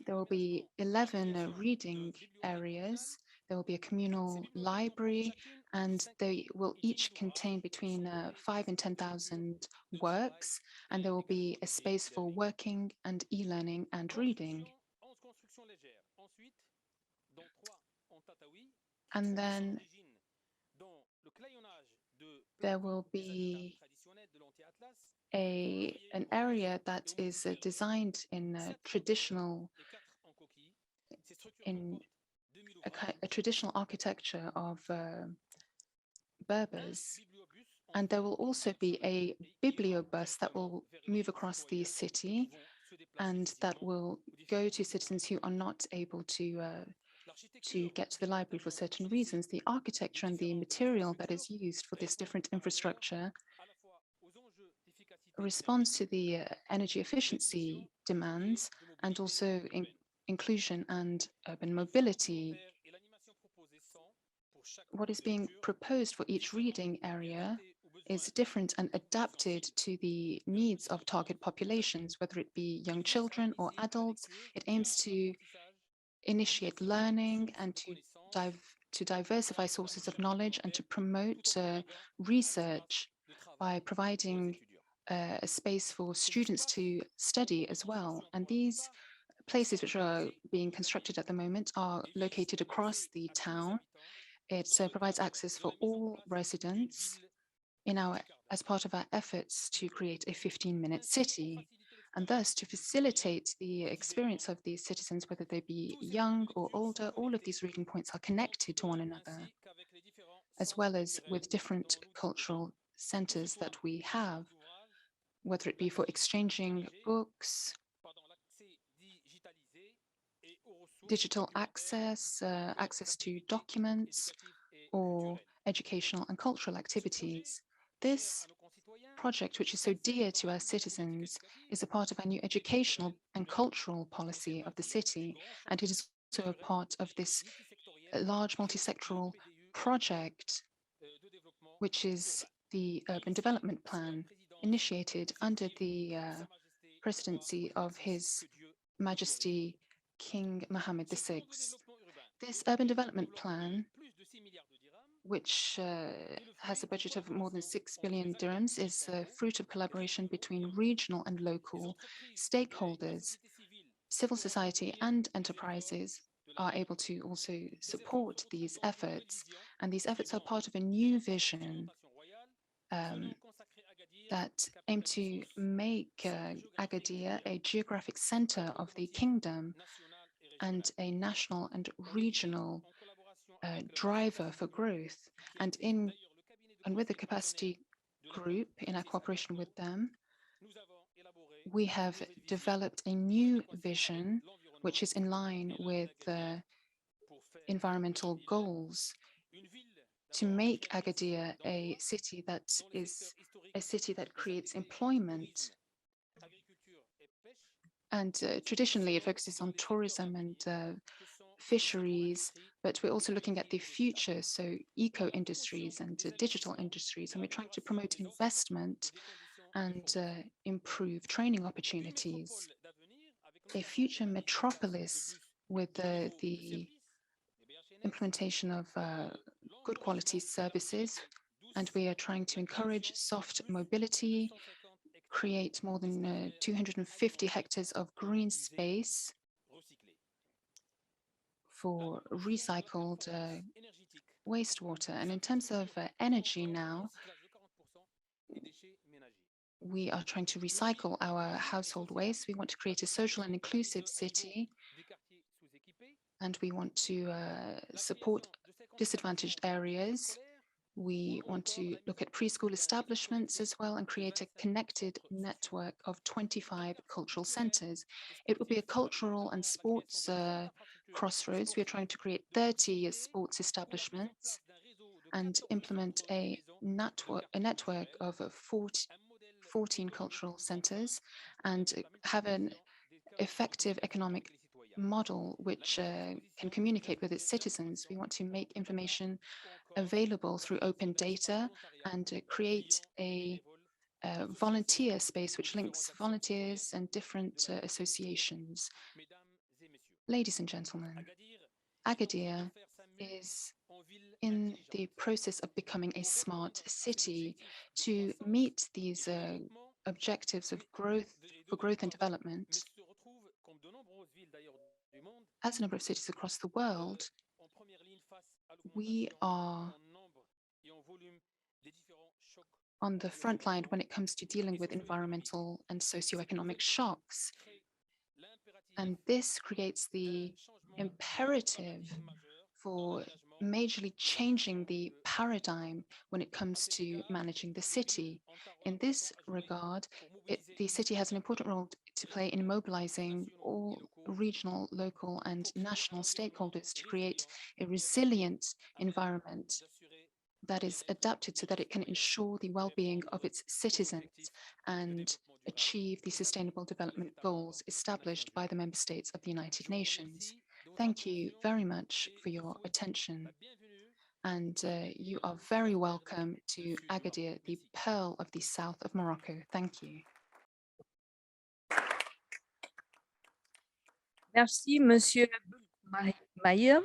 Speaker 16: There will be 11 reading areas. There will be a communal library, and they will each contain between 5,000 and 10,000 works, and there will be a space for working and e-learning and reading. And then there will be an area that is designed in a traditional architecture of Berbers. And there will also be a bibliobus that will move across the city, and that will go to citizens who are not able to get to the library for certain reasons. The architecture and the material that is used for this different infrastructure responds to the energy efficiency demands, and also inclusion and urban mobility. What is being proposed for each reading area is different and adapted to the needs of target populations, whether it be young children or adults. It aims to initiate learning and to diversify sources of knowledge and to promote research by providing a space for students to study as well. And these places which are being constructed at the moment are located across the town. It provides access for all residents as part of our efforts to create a 15-minute city. and thus to facilitate the experience of these citizens, whether they be young or older. All of these reading points are connected to one another, as well as with different cultural centers that we have, whether it be for exchanging books, digital access, access to documents, or educational and cultural activities. This project, which is so dear to our citizens, is a part of our new educational and cultural policy of the city, and it is also a part of this large multi-sectoral project, which is the Urban Development Plan, initiated under the presidency of His Majesty King Mohammed VI. This Urban Development Plan, which has a budget of more than 6 billion dirhams, is a fruit of collaboration between regional and local stakeholders. Civil society and enterprises are able to also support these efforts, and these efforts are part of a new vision that aim to make Agadir a geographic center of the kingdom and a national and regional driver for growth. And with the capacity group, in our cooperation with them, we have developed a new vision which is in line with the environmental goals to make Agadir a city that is a city that creates employment. And traditionally, it focuses on tourism and fisheries, but we're also looking at the future, so eco-industries and digital industries, and we're trying to promote investment and improve training opportunities. A future metropolis with the implementation of good quality services, and we are trying to encourage soft mobility, create more than 250 hectares of green space for recycled wastewater. And in terms of energy now, we are trying to recycle our household waste. We want to create a social and inclusive city, and we want to support disadvantaged areas. We want to look at preschool establishments as well and create a connected network of 25 cultural centers. It will be a cultural and sports crossroads. We are trying to create 30 sports establishments and implement a network of 14 cultural centers and have an effective economic model which can communicate with its citizens. We want to make information available through open data and create a volunteer space which links volunteers and different associations. Ladies and gentlemen, Agadir is in the process of becoming a smart city. To meet these objectives of growth and development, as a number of cities across the world, we are on the front line when it comes to dealing with environmental and socioeconomic shocks. And this creates the imperative for majorly changing the paradigm when it comes to managing the city. In this regard, the city has an important role to play in mobilizing all regional, local, and national stakeholders to create a resilient environment that is adapted so that it can ensure the well-being of its citizens and achieve the sustainable development goals established by the member states of the United Nations. Thank you very much for your attention. And you are very welcome to Agadir, the pearl of the south of Morocco. Thank you.
Speaker 1: Merci, Monsieur Mayer.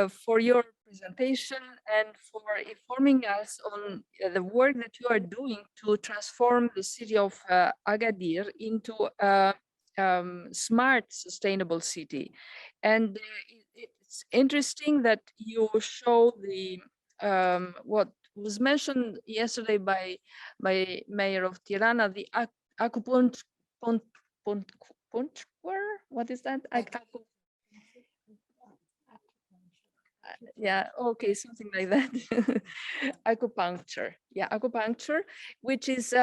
Speaker 1: For your presentation and for informing us on the work that you are doing to transform the city of Agadir into a smart, sustainable city. And it's interesting that you show the what was mentioned yesterday by Mayor of Tirana, the acupuncture. What is that? Yeah, okay, something like that. Acupuncture, yeah, acupuncture, which is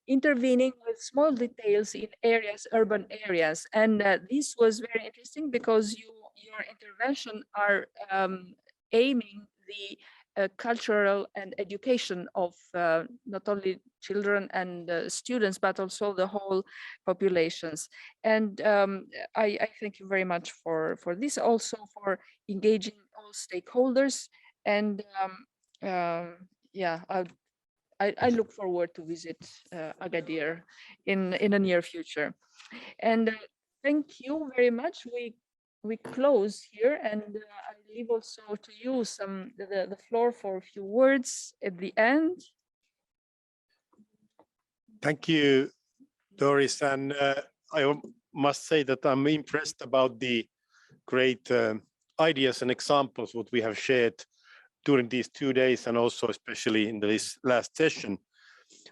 Speaker 1: intervening with small details in areas, urban areas. And this was very interesting because your intervention are aiming the cultural and education of not only children and students, but also the whole populations. And I thank you very much for this, also for engaging all stakeholders. And yeah, I look forward to visit Agadir in the near future. And thank you very much. We close here, and I leave also to you the floor for a few words at the end.
Speaker 3: Thank you, Doris. And I must say that I'm impressed about the great ideas and examples what we have shared during these 2 days, and also especially in this last session.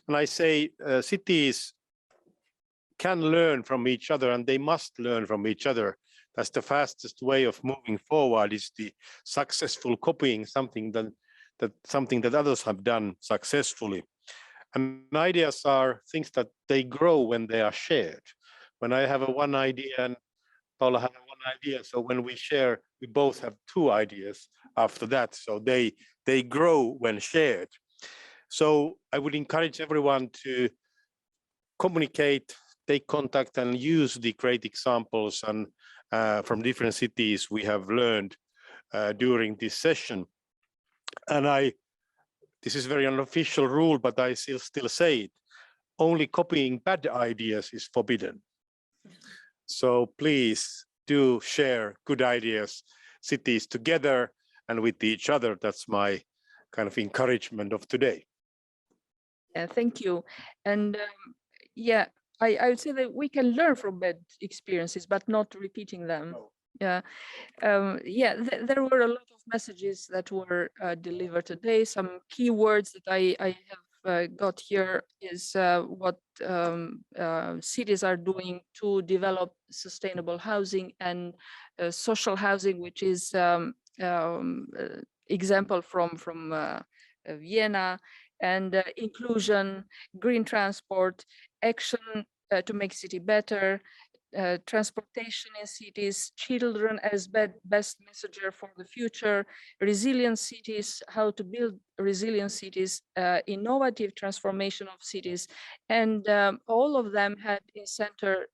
Speaker 3: And I say cities can learn from each other, and they must learn from each other. That's the fastest way of moving forward, is the successful copying something that others have done successfully. And ideas are things that they grow when they are shared. When I have one idea and Paula has one idea, so when we share, we both have 2 ideas after that. So they grow when shared. So I would encourage everyone to communicate, take contact, and use the great examples and from different cities we have learned during this session. And this is very unofficial rule, but I still say it. Only copying bad ideas is forbidden. So please do share good ideas, cities together and with each other. That's my kind of encouragement of today.
Speaker 1: Yeah, thank you. And yeah, I would say that we can learn from bad experiences, but not repeating them. Yeah, yeah. There were a lot of messages that were delivered today. Some key words that I have got here is what cities are doing to develop sustainable housing and social housing, which is example from Vienna, and inclusion, green transport, action to make city better, transportation in cities, children as best messenger for the future, resilient cities, how to build resilient cities, innovative transformation of cities, and all of them had in center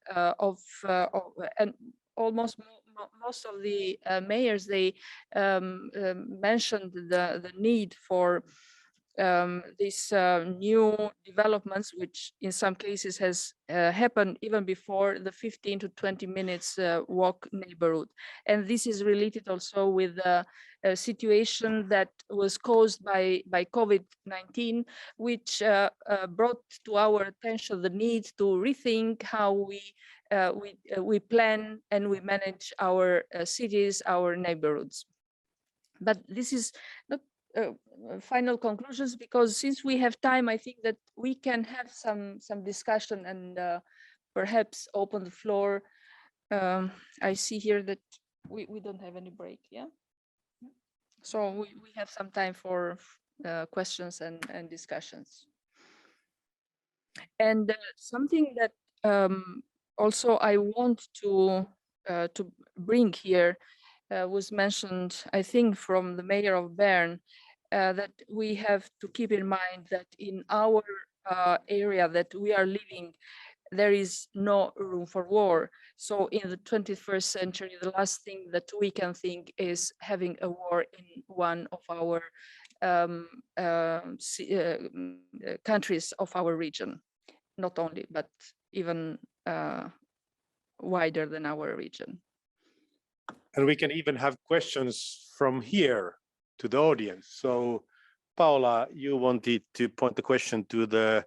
Speaker 1: and almost most of the mayors, they mentioned the need for these new developments, which in some cases has happened even before the 15 to 20 minutes walk neighborhood. And this is related also with a situation that was caused by COVID-19, which brought to our attention the need to rethink how we plan and we manage our cities, our neighborhoods. But this is not final conclusions, because since we have time, I think that we can have some discussion and perhaps open the floor. I see here that we don't have any break, yeah? So we have some time for questions and discussions. And something that also I want to bring here was mentioned, I think, from the mayor of Bern, that we have to keep in mind that in our area that we are living, there is no room for war. So in the 21st century, the last thing that we can think is having a war in one of our countries of our region, not only, but even wider than our region.
Speaker 3: And we can even have questions from here to the audience. So Paula, you wanted to point the question to the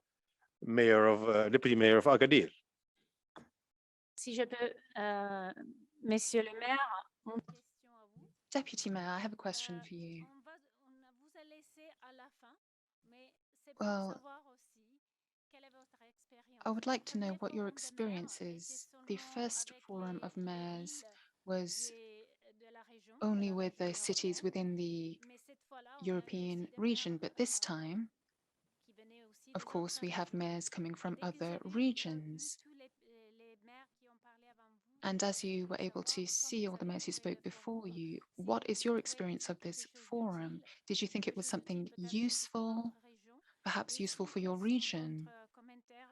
Speaker 3: mayor of deputy mayor of Agadir.
Speaker 2: Si je peux, Monsieur le maire, une question à vous.
Speaker 16: Deputy Mayor, I have a question for you. Well, I would like to know what your experience is. The first forum of mayors was only with the cities within the European region, but this time, of course, we have mayors coming from other regions. And as you were able to see all the mayors who spoke before you, what is your experience of this forum? Did you think it was something useful, perhaps useful for your region?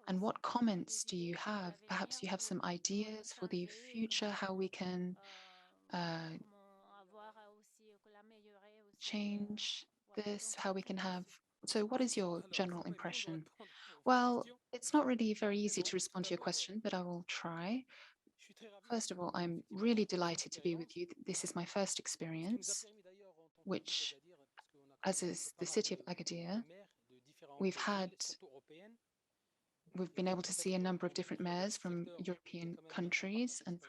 Speaker 16: And what comments do you have? Perhaps you have some ideas for the future, how we can change this, how we can have. So what is your general impression? Well, it's not really very easy to respond to your question, but I will try. First of all, I'm really delighted to be with you. This is my first experience, which, as is the city of Agadir, we've been able to see a number of different mayors from European countries, and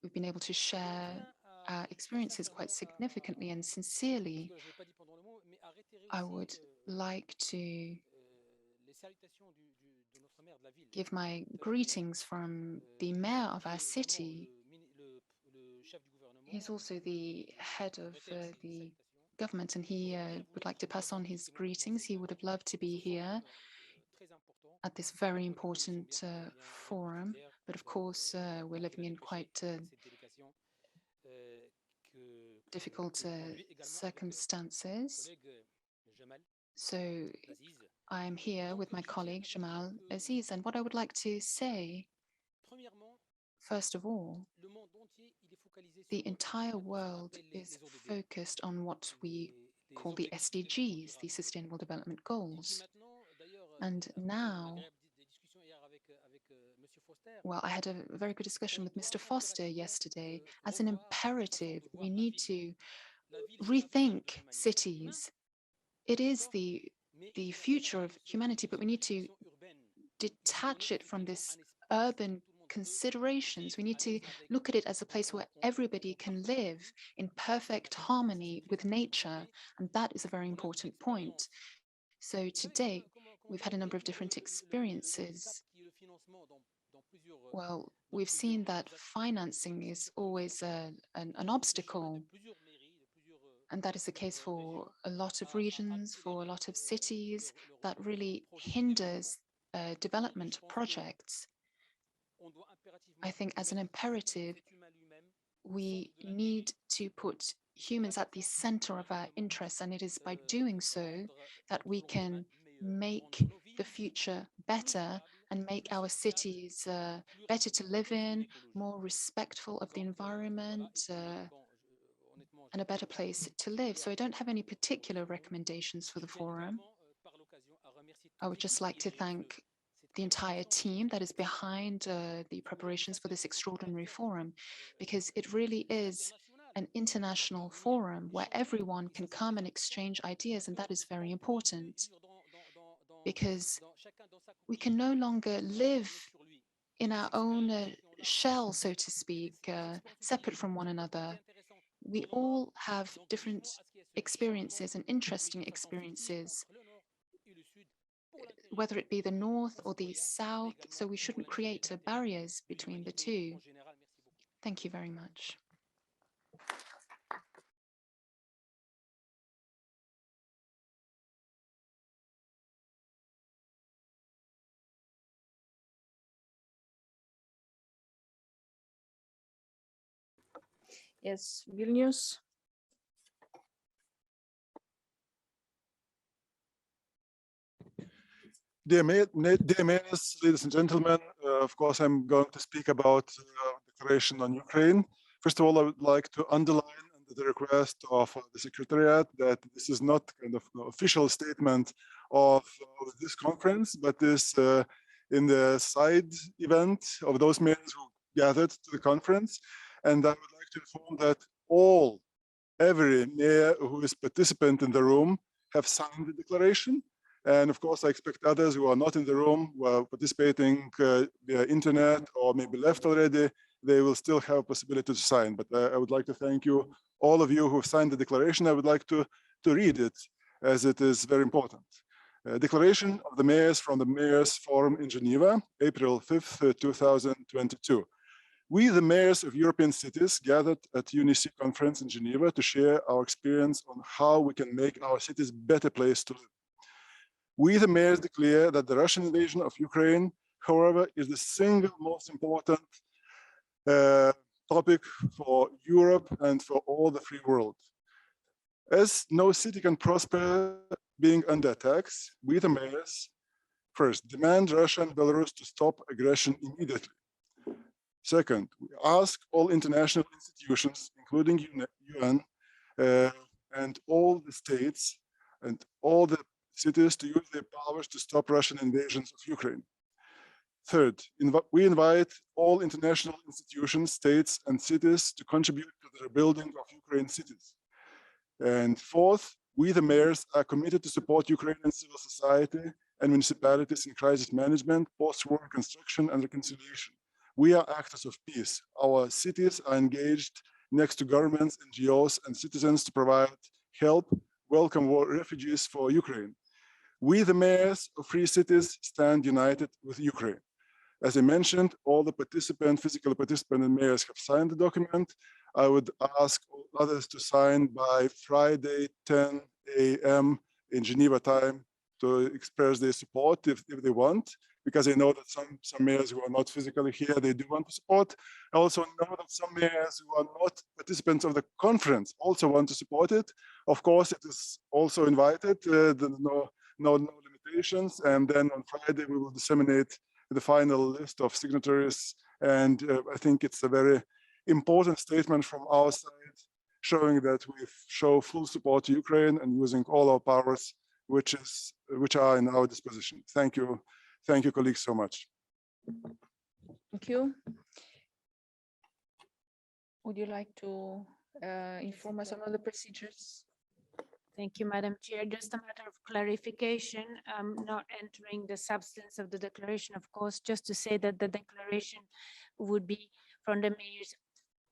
Speaker 16: we've been able to share our experiences quite significantly and sincerely. I would like to give my greetings from the mayor of our city. He's also the head of the government, and he would like to pass on his greetings. He would have loved to be here at this very important forum, but of course we're living in quite difficult circumstances. So I'm here with my colleague Jamal Aziz, and what I would like to say, first of all, the entire world is focused on what we call the SDGs, the Sustainable Development Goals. And now, well, I had a very good discussion with Mr. Foster yesterday. As an imperative, we need to rethink cities. It is the future of humanity, but we need to detach it from this urban considerations. We need to look at it as a place where everybody can live in perfect harmony with nature, and that is a very important point. So today, we've had a number of different experiences. Well, we've seen that financing is always an obstacle, and that is the case for a lot of regions, for a lot of cities. That really hinders development projects. I think as an imperative, we need to put humans at the center of our interests, and it is by doing so that we can make the future better and make our cities better to live in, more respectful of the environment, and a better place to live. So I don't have any particular recommendations for the forum. I would just like to thank the entire team that is behind the preparations for this extraordinary forum, because it really is an international forum where everyone can come and exchange ideas, and that is very important, because we can no longer live in our own shell, so to speak, separate from one another. We all have different experiences and interesting experiences, whether it be the north or the south, so we shouldn't create barriers between the two. Thank you very much.
Speaker 1: Yes, Vilnius.
Speaker 17: Dear mayors, ladies and gentlemen, of course, I'm going to speak about declaration on Ukraine. First of all, I would like to underline the request of the Secretariat that this is not kind of official statement of this conference, but is in the side event of those mayors who gathered to the conference. And I would like to inform that every mayor who is participant in the room have signed the declaration. And of course, I expect others who are not in the room, who are participating via internet or maybe left already, they will still have possibility to sign. But I would like to thank you, all of you who have signed the declaration. I would like to read it, as it is very important. Declaration of the Mayors from the Mayors Forum in Geneva, April 5th, 2022. We, the mayors of European cities, gathered at UNEC conference in Geneva to share our experience on how we can make our cities better place to live. We, the mayors, declare that the Russian invasion of Ukraine, however, is the single most important topic for Europe and for all the free world. As no city can prosper being under attacks, we, the mayors, first demand Russia and Belarus to stop aggression immediately. Second, we ask all international institutions, including UN, and all the states and all the cities to use their powers to stop Russian invasions of Ukraine. Third, we invite all international institutions, states, and cities to contribute to the rebuilding of Ukraine cities. And fourth, we, the mayors, are committed to support Ukrainian civil society and municipalities in crisis management, post-war reconstruction, and reconciliation. We are actors of peace. Our cities are engaged next to governments, NGOs, and citizens to provide help, welcome refugees for Ukraine. We, the mayors of free cities, stand united with Ukraine. As I mentioned, all the physical participant and mayors have signed the document. I would ask others to sign by Friday, 10 a.m. in Geneva time to express their support if they want, because I know that some mayors who are not physically here, they do want to support. I also know that some mayors who are not participants of the conference also want to support it. Of course, it is also invited, no limitations. And then on Friday, we will disseminate the final list of signatories. And I think it's a very important statement from our side, showing that we show full support to Ukraine and using all our powers, which are in our disposition. Thank you, colleagues, so much.
Speaker 1: Thank you. Would you like to inform us on the procedures?
Speaker 2: Thank you, Madam Chair. Just a matter of clarification, not entering the substance of the declaration, of course, just to say that the declaration would be from the mayors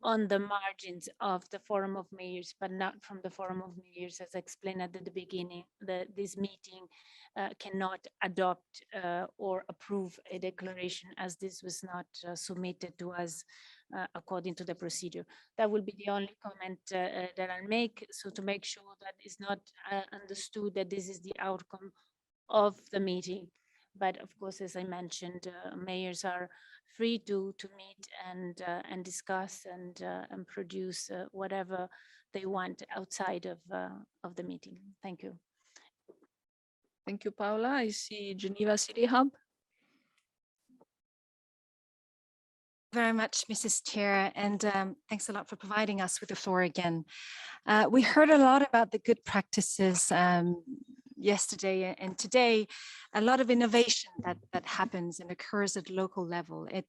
Speaker 2: on the margins of the Forum of Mayors, but not from the Forum of Mayors, as explained at the beginning. This meeting cannot adopt or approve a declaration, as this was not submitted to us according to the procedure. That will be the only comment that I'll make. So to make sure that it's not understood that this is the outcome of the meeting. But of course, as I mentioned, mayors are free to meet and discuss and produce whatever they want outside of the meeting. Thank you.
Speaker 1: Thank you, Paula. I see Geneva City Hub.
Speaker 18: Very much, Mrs. Chair, and thanks a lot for providing us with the floor again. We heard a lot about the good practices yesterday and today, a lot of innovation that happens and occurs at local level. It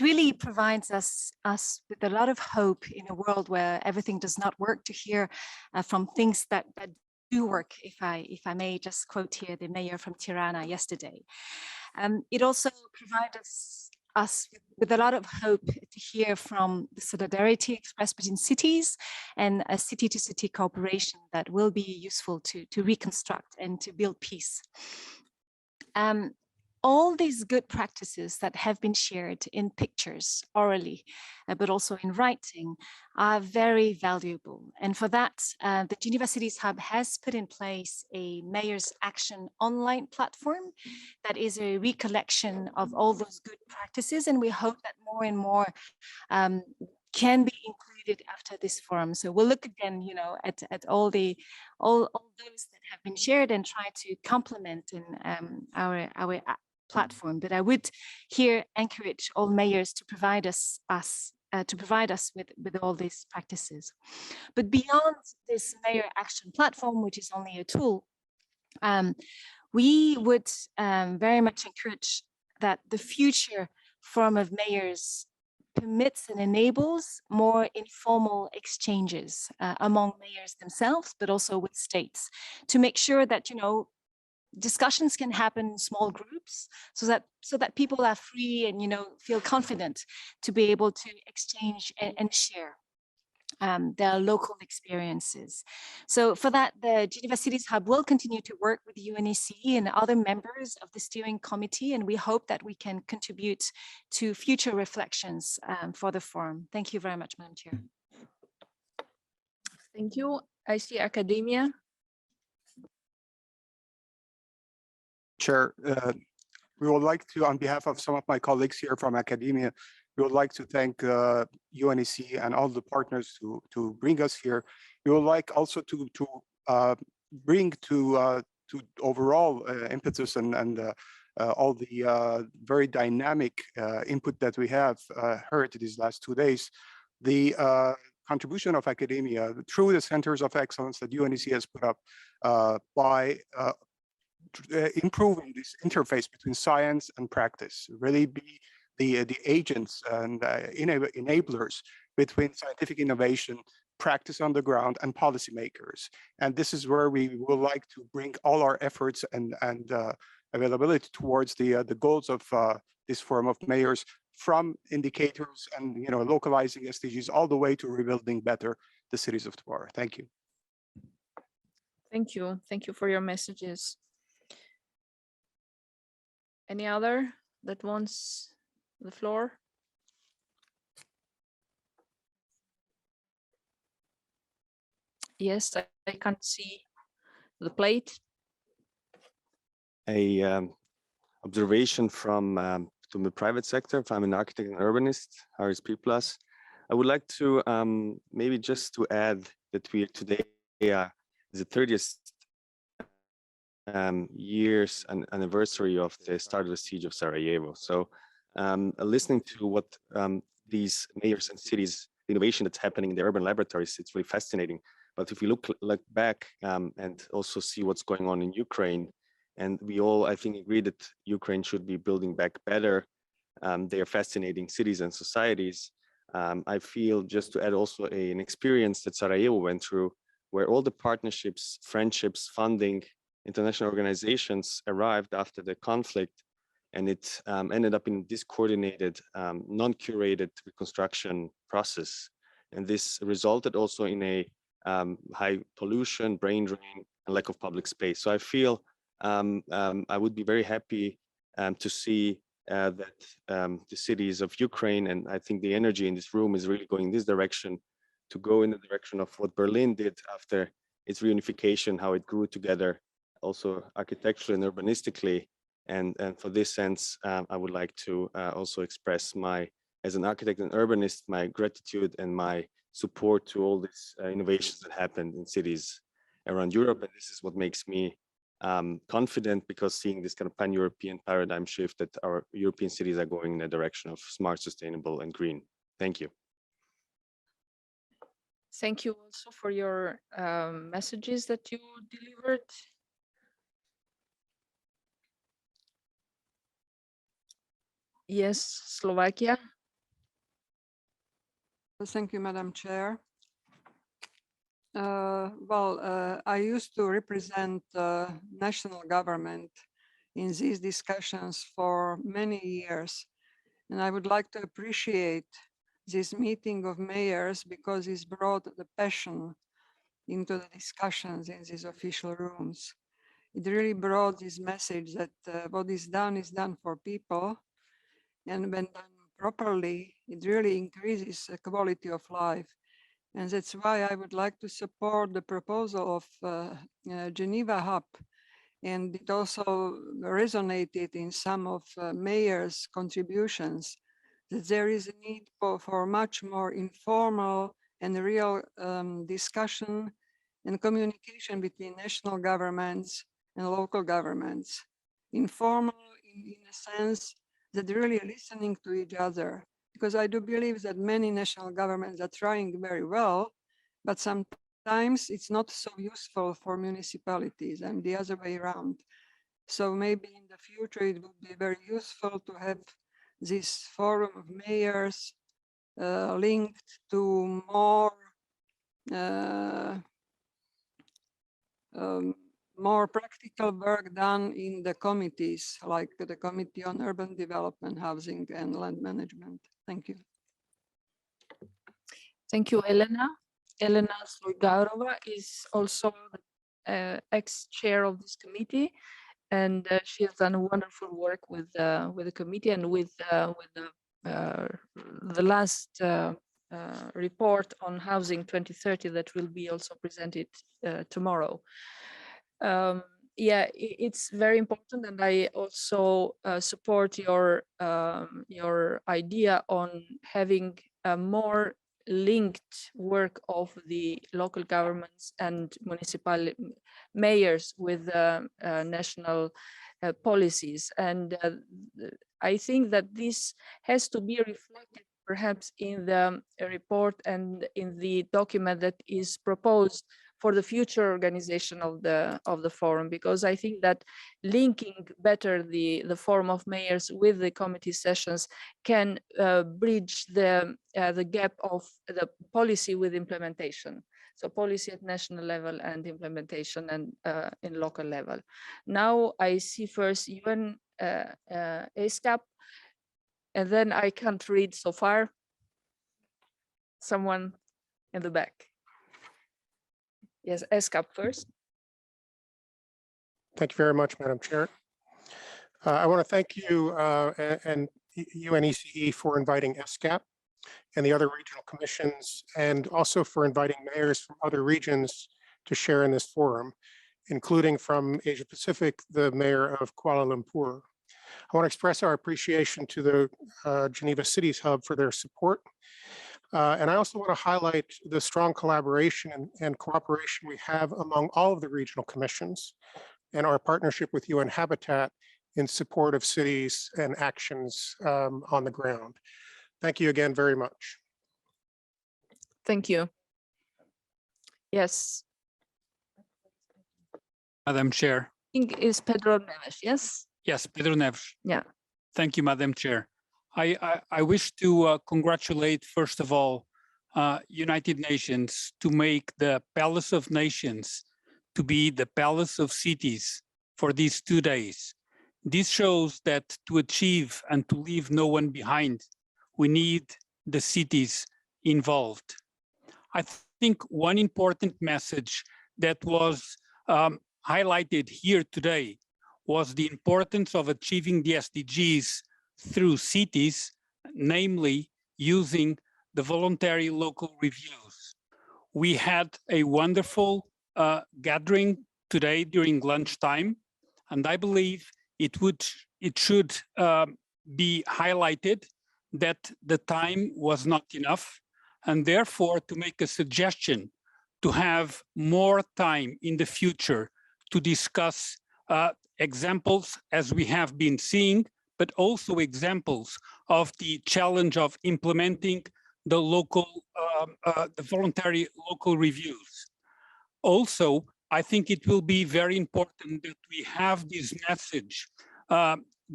Speaker 18: really provides us with a lot of hope in a world where everything does not work, to hear from things that do work, if I may just quote here the mayor from Tirana yesterday. It also provides us with a lot of hope to hear from the solidarity expressed between cities and a city-to-city cooperation that will be useful to reconstruct and to build peace. All these good practices that have been shared in pictures, orally, but also in writing, are very valuable. And for that, the Geneva Cities Hub has put in place a Mayor's Action online platform that is a recollection of all those good practices. And we hope that more and more can be included after this forum. So we'll look again, at all those that have been shared and try to complement in our platform. But I would here encourage all mayors to provide us with all these practices. But beyond this Mayor Action platform, which is only a tool, we would very much encourage that the future Forum of Mayors permits and enables more informal exchanges among mayors themselves, but also with states, to make sure that discussions can happen in small groups, so that people are free and feel confident to be able to exchange and share. their local experiences. So for that, the Geneva Cities Hub will continue to work with UNEC and other members of the steering committee, and we hope that we can contribute to future reflections for the forum. Thank you very much, Madam Chair.
Speaker 1: Thank you. I see academia.
Speaker 19: Chair, we would like to, on behalf of some of my colleagues here from academia, we would like to thank UNEC and all the partners to bring us here. We would like also to bring to overall impetus and all the very dynamic input that we have heard these last 2 days, the contribution of academia through the centers of excellence that UNEC has put up by improving this interface between science and practice, really be the agents and enablers between scientific innovation, practice on the ground, and policymakers. And this is where we would like to bring all our efforts and availability towards the goals of this Forum of Mayors, from indicators and localizing SDGs all the way to rebuilding better the cities of tomorrow. Thank you.
Speaker 1: Thank you. Thank you for your messages. Any other that wants the floor? Yes, I can't see the plate.
Speaker 20: A observation from the private sector. If I'm an architect and urbanist, RSP Plus, I would like to maybe just to add that we today is the 30th years and anniversary of the start of the siege of Sarajevo. So listening to what these mayors and cities, the innovation that's happening in the urban laboratories, it's really fascinating. But if we look back and also see what's going on in Ukraine, and we all, I think, agree that Ukraine should be building back better. They are fascinating cities and societies. I feel, just to add also an experience that Sarajevo went through, where all the partnerships, friendships, funding, international organizations arrived after the conflict, and it ended up in this coordinated, non-curated reconstruction process. And this resulted also in a high pollution, brain drain, and lack of public space. So I feel I would be very happy to see that the cities of Ukraine, and I think the energy in this room is really going in this direction, to go in the direction of what Berlin did after its reunification, how it grew together, also architecturally and urbanistically. And for this sense, I would like to also express my, as an architect and urbanist, my gratitude and my support to all these innovations that happened in cities around Europe. And this is what makes me confident, because seeing this kind of pan-European paradigm shift, that our European cities are going in the direction of smart, sustainable, and green. Thank you.
Speaker 1: Thank you also for your messages that you delivered. Yes, Slovakia.
Speaker 21: Thank you, Madam Chair. I used to represent national government in these discussions for many years, and I would like to appreciate this meeting of mayors because it's brought the passion into the discussions in these official rooms. It really brought this message that what is done for people, and when done properly, it really increases the quality of life. And that's why I would like to support the proposal of Geneva Hub. And it also resonated in some of mayors' contributions, that there is a need for much more informal and real discussion and communication between national governments and local governments. Informal in a sense that really listening to each other. Because I do believe that many national governments are trying very well, but sometimes it's not so useful for municipalities and the other way around. So maybe in the future it would be very useful to have this forum of mayors linked to more practical work done in the committees, like the Committee on Urban Development, Housing and Land Management. Thank you.
Speaker 1: Thank you, Elena. Elena Sluygarova is also ex-chair of this committee, and she has done wonderful work with the committee and with the last report on housing 2030 that will be also presented tomorrow. Yeah, it's very important, and I also support your idea on having a more linked work of the local governments and municipal mayors with national policies. And I think that this has to be reflected perhaps in the report and in the document that is proposed for the future organization of the forum, because I think that linking better the forum of mayors with the committee sessions can bridge the gap of the policy with implementation. So policy at national level and implementation and in local level. Now I see first UN ESCAP, and then I can't read so far. Someone in the back. Yes, ESCAP first.
Speaker 4: Thank you very much, Madam Chair. I want to thank you and UNECE for inviting ESCAP and the other regional commissions, and also for inviting mayors from other regions to share in this forum, including from Asia Pacific, the mayor of Kuala Lumpur. I want to express our appreciation to the Geneva Cities Hub for their support. And I also want to highlight the strong collaboration and cooperation we have among all of the regional commissions and our partnership with UN Habitat in support of cities and actions on the ground. Thank you again very much.
Speaker 1: Thank you. Yes.
Speaker 22: Madam Chair.
Speaker 1: I think it's Pedro Neves, yes?
Speaker 22: Yes, Pedro Neves.
Speaker 1: Yeah.
Speaker 22: Thank you, Madam Chair. I wish to congratulate, first of all, United Nations to make the Palace of Nations to be the Palace of Cities for these 2 days. This shows that to achieve and to leave no one behind, we need the cities involved. I think one important message that was highlighted here today was the importance of achieving the SDGs through cities, namely using the voluntary local reviews. We had a wonderful gathering today during lunchtime, and I believe it should be highlighted that the time was not enough, and therefore to make a suggestion to have more time in the future to discuss examples as we have been seeing, but also examples of the challenge of implementing the the voluntary local reviews. Also, I think it will be very important that we have this message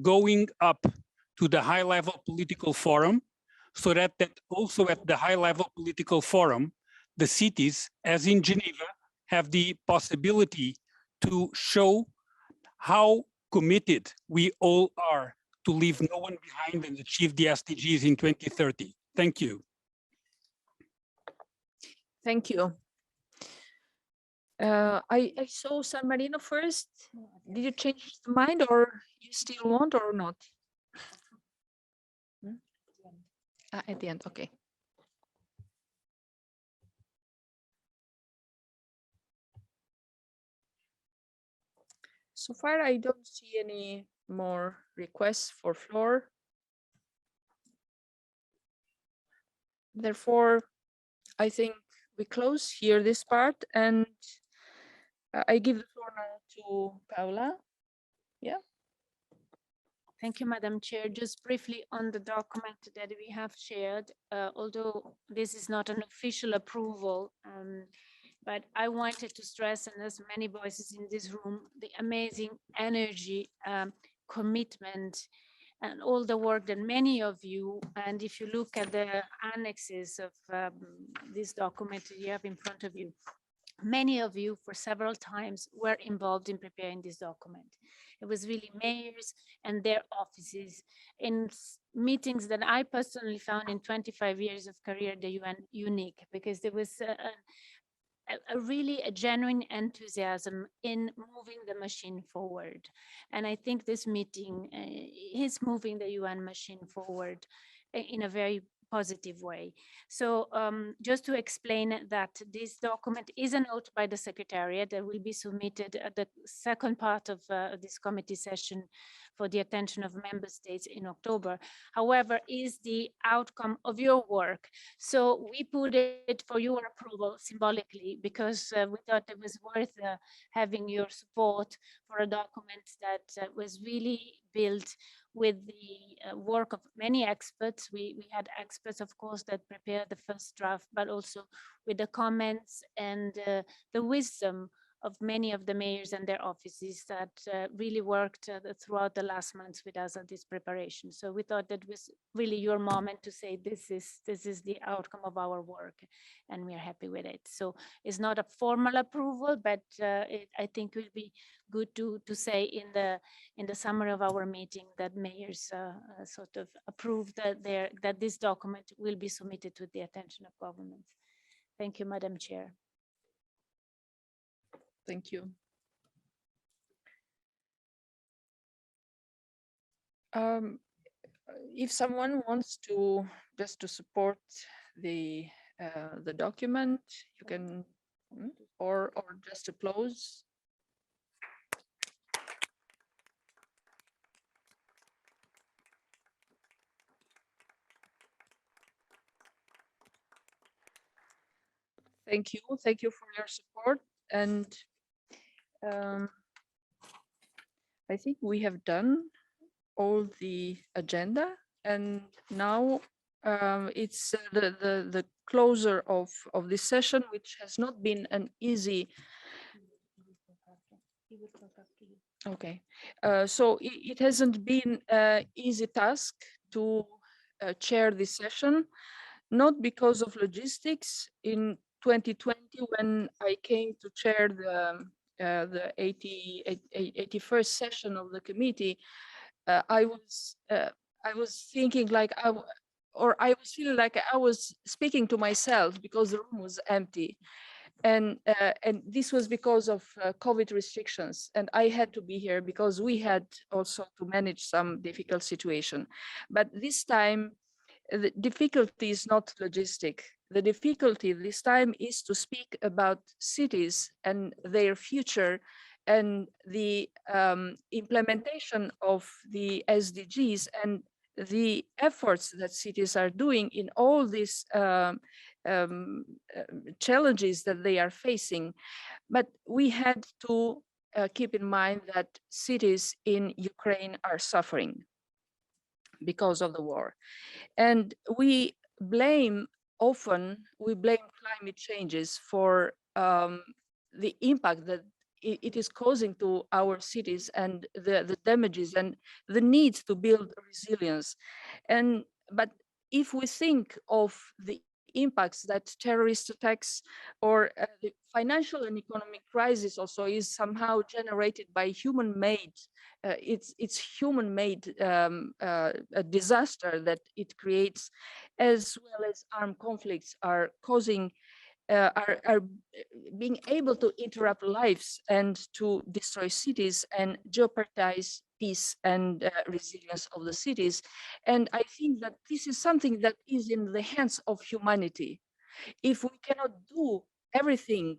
Speaker 22: going up to the high-level political forum, so that also at the high-level political forum, the cities, as in Geneva, have the possibility to show how committed we all are to leave no one behind and achieve the SDGs in 2030. Thank you.
Speaker 1: Thank you. I saw San Marino first. Did you change the mind, or you still want or not? At the end, okay. So far, I don't see any more requests for floor. Therefore, I think we close here this part, and I give the floor now to Paula. Yeah.
Speaker 2: Thank you, Madam Chair. Just briefly on the document that we have shared, although this is not an official approval, but I wanted to stress, and there's many voices in this room, the amazing energy, commitment, and all the work that many of you, and if you look at the annexes of this document you have in front of you, many of you for several times were involved in preparing this document. It was really mayors and their offices in meetings that I personally found in 25 years of career at the UN unique, because there was a genuine enthusiasm in moving the machine forward. And I think this meeting is moving the UN machine forward in a very positive way. So just to explain that this document is a note by the Secretariat that will be submitted at the second part of this committee session for the attention of member states in October. However, is the outcome of your work. So we put it for your approval symbolically, because we thought it was worth having your support for a document that was really built with the work of many experts. We had experts, of course, that prepared the first draft, but also with the comments and the wisdom of many of the mayors and their offices that really worked throughout the last months with us at this preparation. So we thought that was really your moment to say this is the outcome of our work, and we are happy with it. So it's not a formal approval, but I think it will be good to say in the summary of our meeting that mayors sort of approved that this document will be submitted to the attention of governments. Thank you, Madam Chair.
Speaker 1: Thank you. If someone wants to just to support the document, you can, or just to close. Thank you for your support, and I think we have done all the agenda, and now it's the closer of this session, which has not been an easy. Okay, so it hasn't been an easy task to chair this session, not because of logistics. In 2020, when I came to chair the 81st session of the committee, I was thinking like I was feeling like I was speaking to myself, because the room was empty, and this was because of COVID restrictions, and I had to be here because we had also to manage some difficult situation. But this time the difficulty is not logistic. The difficulty this time is to speak about cities and their future, and the implementation of the SDGs and the efforts that cities are doing in all these challenges that they are facing. But we had to keep in mind that cities in Ukraine are suffering because of the war. And we blame climate changes for the impact that it is causing to our cities, and the damages and the need to build resilience. But if we think of the impacts that terrorist attacks or the financial and economic crisis also is somehow generated by human-made, it's human-made a disaster that it creates, as well as armed conflicts are causing, are being able to interrupt lives and to destroy cities and jeopardize peace and resilience of the cities. And I think that this is something that is in the hands of humanity. If we cannot do everything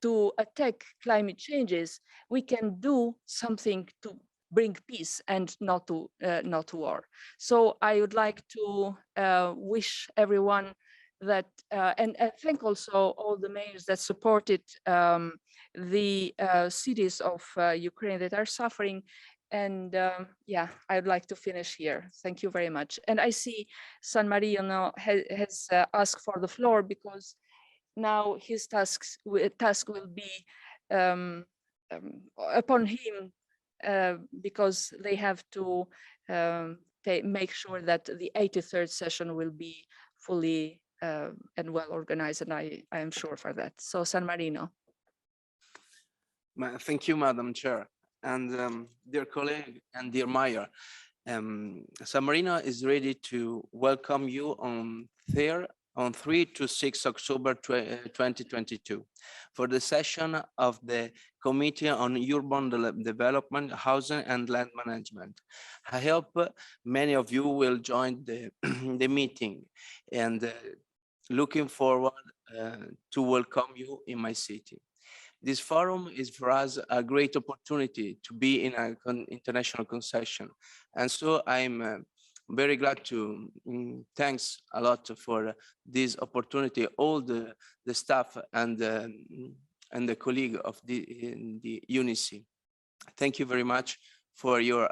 Speaker 1: to attack climate changes, we can do something to bring peace and not war. So I would like to wish everyone that, and thank also all the mayors that supported the cities of Ukraine that are suffering. And yeah, I'd like to finish here. Thank you very much. And I see San Marino has asked for the floor, because now his task will be upon him, because they have to make sure that the 83rd session will be fully and well organized, and I am sure for that. So San Marino.
Speaker 5: Thank you, Madam Chair, and dear colleague and dear Mayor. San Marino is ready to welcome you on 3 to 6 October 2022 for the session of the Committee on Urban Development, Housing and Land Management. I hope many of you will join the meeting, and looking forward to welcome you in my city. This forum is for us a great opportunity to be in an international concession. And so I'm very glad to thanks a lot for this opportunity, all the staff and the colleague of the UNICE. Thank you very much for your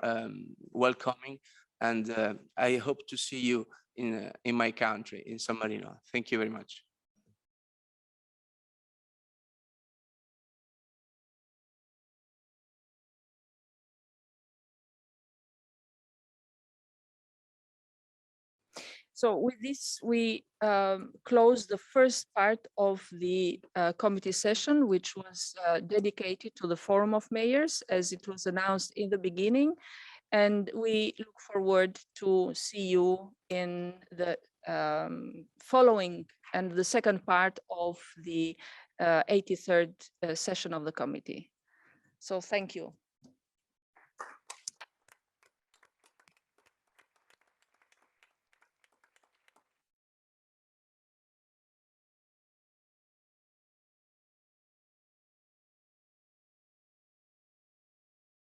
Speaker 5: welcoming, and I hope to see you in my country, in San Marino. Thank you very much.
Speaker 1: So with this, we close the first part of the committee session, which was dedicated to the Forum of Mayors, as it was announced in the beginning. And we look forward to see you in the following and the second part of the 83rd session of the committee. So thank you.